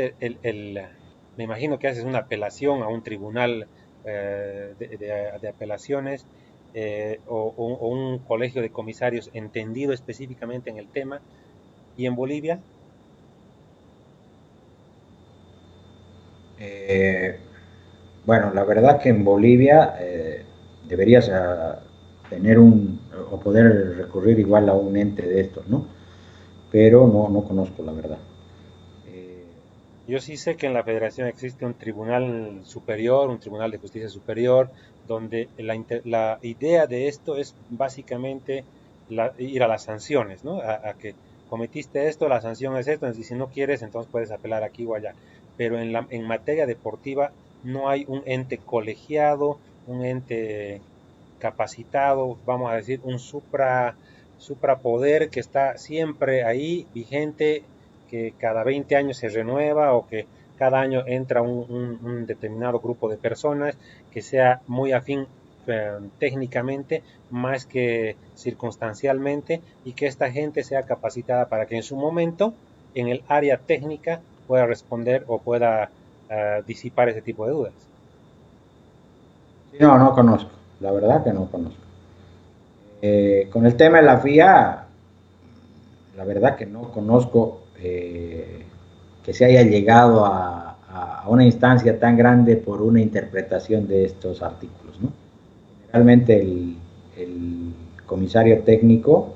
me imagino que haces una apelación a un tribunal de apelaciones, o un colegio de comisarios entendido específicamente en el tema? ¿Y en Bolivia? Bueno, la verdad que en Bolivia deberías tener o poder recurrir igual a un ente de estos, ¿no? Pero no conozco la verdad. Yo sí sé que en la federación existe un tribunal superior, un tribunal de justicia superior, donde la idea de esto es básicamente ir a las sanciones, ¿no? A que cometiste esto, la sanción es esto, y si no quieres, entonces puedes apelar aquí o allá. Pero en materia deportiva no hay un ente colegiado, un ente capacitado, vamos a decir, un suprapoder que está siempre ahí, vigente, que cada 20 años se renueva o que cada año entra un determinado grupo de personas que sea muy afín técnicamente más que circunstancialmente, y que esta gente sea capacitada para que en su momento en el área técnica pueda responder o pueda disipar ese tipo de dudas. No conozco, la verdad que no conozco. Con el tema de la FIA, la verdad que no conozco que se haya llegado a una instancia tan grande por una interpretación de estos artículos, ¿no? Realmente el comisario técnico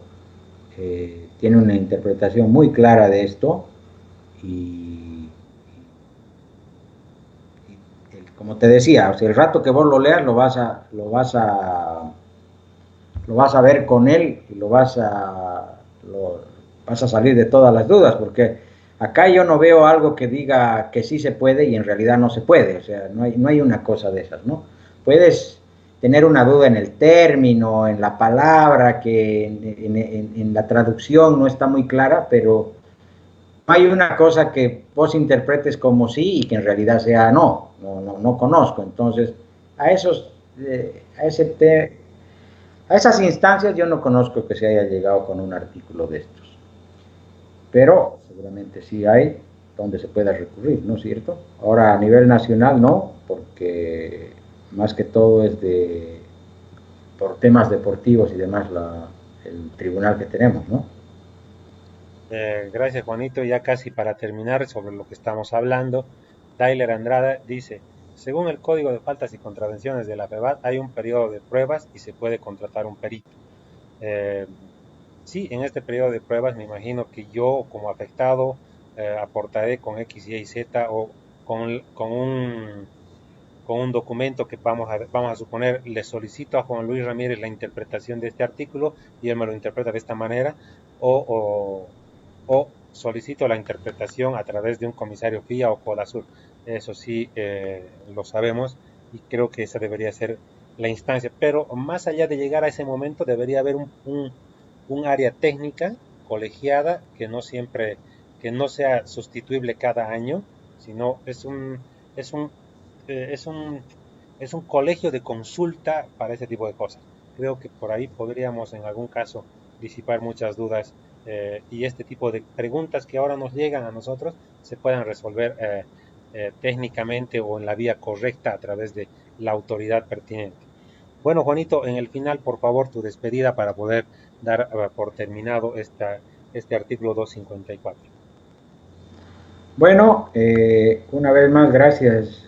tiene una interpretación muy clara de esto y como te decía, o sea, el rato que vos lo leas lo vas a ver con él y vas a salir de todas las dudas, porque acá yo no veo algo que diga que sí se puede y en realidad no se puede, o sea, no hay una cosa de esas, ¿no? Puedes tener una duda en el término, en la palabra, que en la traducción no está muy clara, pero no hay una cosa que vos interpretes como sí y que en realidad sea no conozco. Entonces, a esos a esas instancias yo no conozco que se haya llegado con un artículo de estos, pero seguramente sí hay donde se pueda recurrir, ¿no es cierto? Ahora a nivel nacional no, porque más que todo es por temas deportivos y demás el tribunal que tenemos, ¿no? Gracias, Juanito. Ya casi para terminar sobre lo que estamos hablando, Tyler Andrada dice, según el Código de Faltas y Contravenciones de la FEBAT, hay un periodo de pruebas y se puede contratar un perito. Eh, sí, en este periodo de pruebas me imagino que yo como afectado aportaré con X, Y, Z o con un documento que vamos a suponer, le solicito a Juan Luis Ramírez la interpretación de este artículo y él me lo interpreta de esta manera, o solicito la interpretación a través de un comisario FIA o CODASUR. Eso sí, lo sabemos y creo que esa debería ser la instancia. Pero más allá de llegar a ese momento, debería haber un área técnica colegiada que no sea sustituible cada año, sino es un, es un, es un colegio de consulta para ese tipo de cosas. Creo que por ahí podríamos en algún caso disipar muchas dudas y este tipo de preguntas que ahora nos llegan a nosotros se puedan resolver técnicamente o en la vía correcta a través de la autoridad pertinente. Bueno, Juanito, en el final, por favor, tu despedida para poder dar por terminado este artículo 254. Bueno, una vez más, gracias.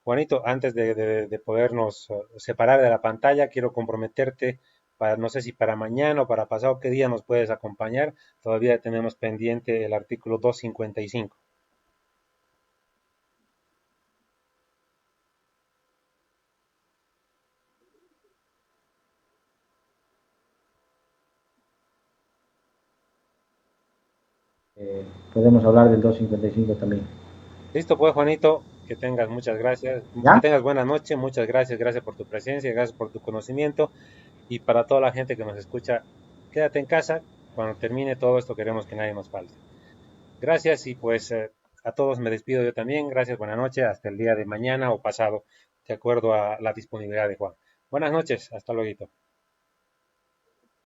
Juanito, antes de podernos separar de la pantalla, quiero comprometerte para, no sé si para mañana o para pasado, qué día nos puedes acompañar. Todavía tenemos pendiente el artículo 255. Podemos hablar del 255 también. Listo, pues, Juanito, que tengas muchas gracias, que ¿Ya? tengas buena noche, muchas gracias, gracias por tu presencia, gracias por tu conocimiento y para toda la gente que nos escucha, quédate en casa. Cuando termine todo esto, queremos que nadie nos falte. Gracias y pues a todos me despido yo también. Gracias, buena noche, hasta el día de mañana o pasado, de acuerdo a la disponibilidad de Juan. Buenas noches, hasta luego.